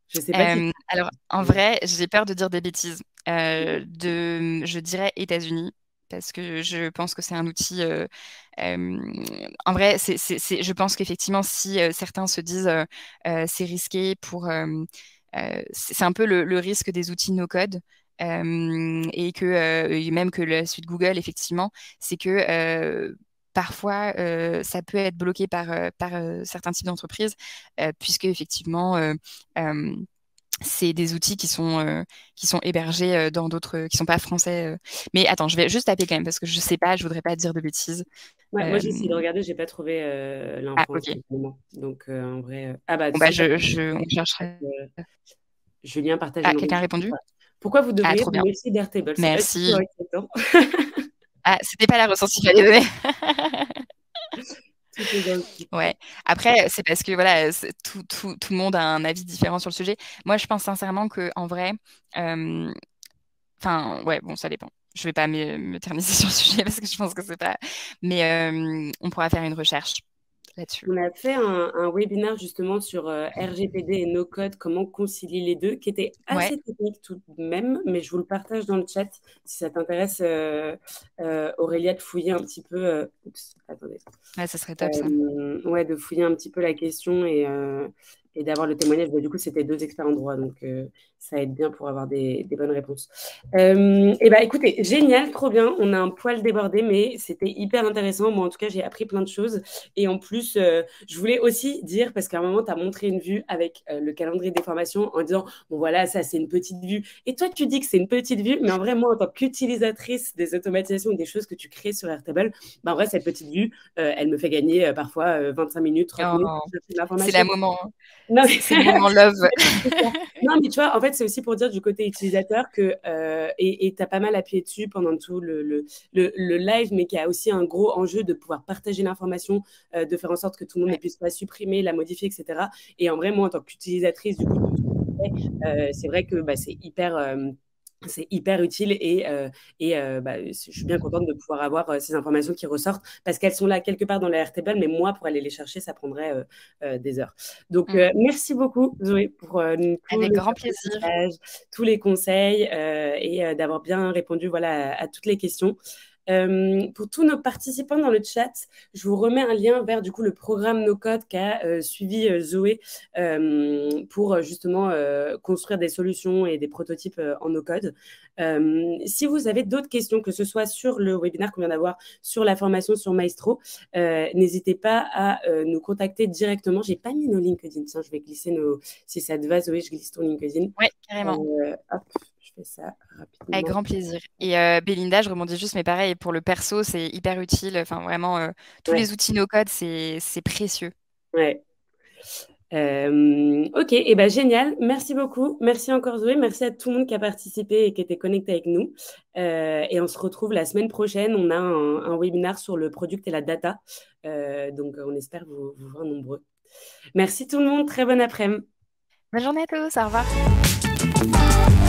Je ne sais pas si. Alors, en vrai, j'ai peur de dire des bêtises. Je dirais États-Unis. parce que je pense que c'est un outil. En vrai, je pense qu'effectivement, si certains se disent c'est risqué c'est un peu le risque des outils no-code. Et même que la suite Google, effectivement, c'est que parfois ça peut être bloqué par certains types d'entreprises, puisque effectivement c'est des outils qui sont hébergés dans d'autres, qui sont pas français. Mais attends, je vais juste taper quand même parce que je sais pas, je voudrais pas dire de bêtises. Ouais, moi, Euh, j'ai essayé de regarder, j'ai pas trouvé Ah, l'info en ok. ce moment. Donc, en vrai. Ah, bah, Bon, bah, super. on chercherait. Julien partage Ah, une quelqu'un a rubrique. répondu? Pourquoi vous Ah, devriez trop vous bien. méfier d'Airtable? C'est pas du tout Merci. inquiétant. Ah, c'était pas la ressource qu'il fallait donner. Tout est dans le titre. Ouais. Après, c'est parce que voilà, tout le monde a un avis différent sur le sujet. Moi, je pense sincèrement que en vrai, euh, enfin, ouais, bon, ça dépend. Je vais pas m'éterniser sur le sujet parce que je pense que c'est pas. Mais on pourra faire une recherche là-dessus. On a fait un webinaire justement sur RGPD et no code, comment concilier les deux, qui était Ouais, assez technique tout de même, mais je vous le partage dans le chat si ça t'intéresse, Aurélia, de fouiller un petit peu. Oups, attendez. ouais, ça serait top ça. Ouais, de fouiller un petit peu la question et d'avoir le témoignage. Bah, du coup, c'était deux experts en droit, donc ça aide bien pour avoir des bonnes réponses. Et bah, écoutez, génial, trop bien. On a un poil débordé, mais c'était hyper intéressant. Moi, en tout cas, j'ai appris plein de choses. Et en plus, je voulais aussi dire, parce qu'à un moment, tu as montré une vue avec le calendrier des formations en disant, bon voilà, ça c'est une petite vue. Et toi, tu dis que c'est une petite vue, mais en vrai, moi, en tant qu'utilisatrice des automatisations et des choses que tu crées sur Airtable, bah, en vrai, cette petite vue, elle me fait gagner parfois 25 minutes, 30 minutes Oh, pour c'est l'information. c'est Non, mais... c'est le moment love. Non, mais tu vois, en fait, c'est aussi pour dire du côté utilisateur que, et tu as pas mal appuyé dessus pendant tout le live, mais qu'il y a aussi un gros enjeu de pouvoir partager l'information, de faire en sorte que tout le monde ne Ouais. puisse pas supprimer, la modifier, etc. Et en vrai, moi, en tant qu'utilisatrice, du coup, c'est vrai que bah, c'est hyper utile bah, je suis bien contente de pouvoir avoir ces informations qui ressortent parce qu'elles sont là quelque part dans la Airtable, mais moi, pour aller les chercher, ça prendrait des heures. Donc, Mm. merci beaucoup, Zoé, pour tout Avec le grand plaisir. partage, tous les conseils et d'avoir bien répondu voilà, à toutes les questions. Pour tous nos participants dans le chat, je vous remets un lien vers du coup le programme No Code qu'a suivi Zoé pour justement construire des solutions et des prototypes en no code. Si vous avez d'autres questions, que ce soit sur le webinaire qu'on vient d'avoir, sur la formation sur Maestro, n'hésitez pas à nous contacter directement. J'ai pas mis nos LinkedIn. Tiens, je vais glisser nos. Si ça te va, Zoé, je glisse ton LinkedIn. Ouais, carrément. Hop, je fais ça Avec rapidement. grand plaisir. Et Belinda, je rebondis juste, mais pareil, pour le perso, c'est hyper utile. Enfin, vraiment, tous Ouais, les outils no-code, c'est précieux. ouais. Ok, et ben génial. Merci beaucoup. Merci encore Zoé. Merci à tout le monde qui a participé et qui était connecté avec nous. Et on se retrouve la semaine prochaine. On a un webinaire sur le product et la data. Donc on espère vous voir nombreux. Merci tout le monde. Très bon après-midi. Bonne journée à tous, au revoir.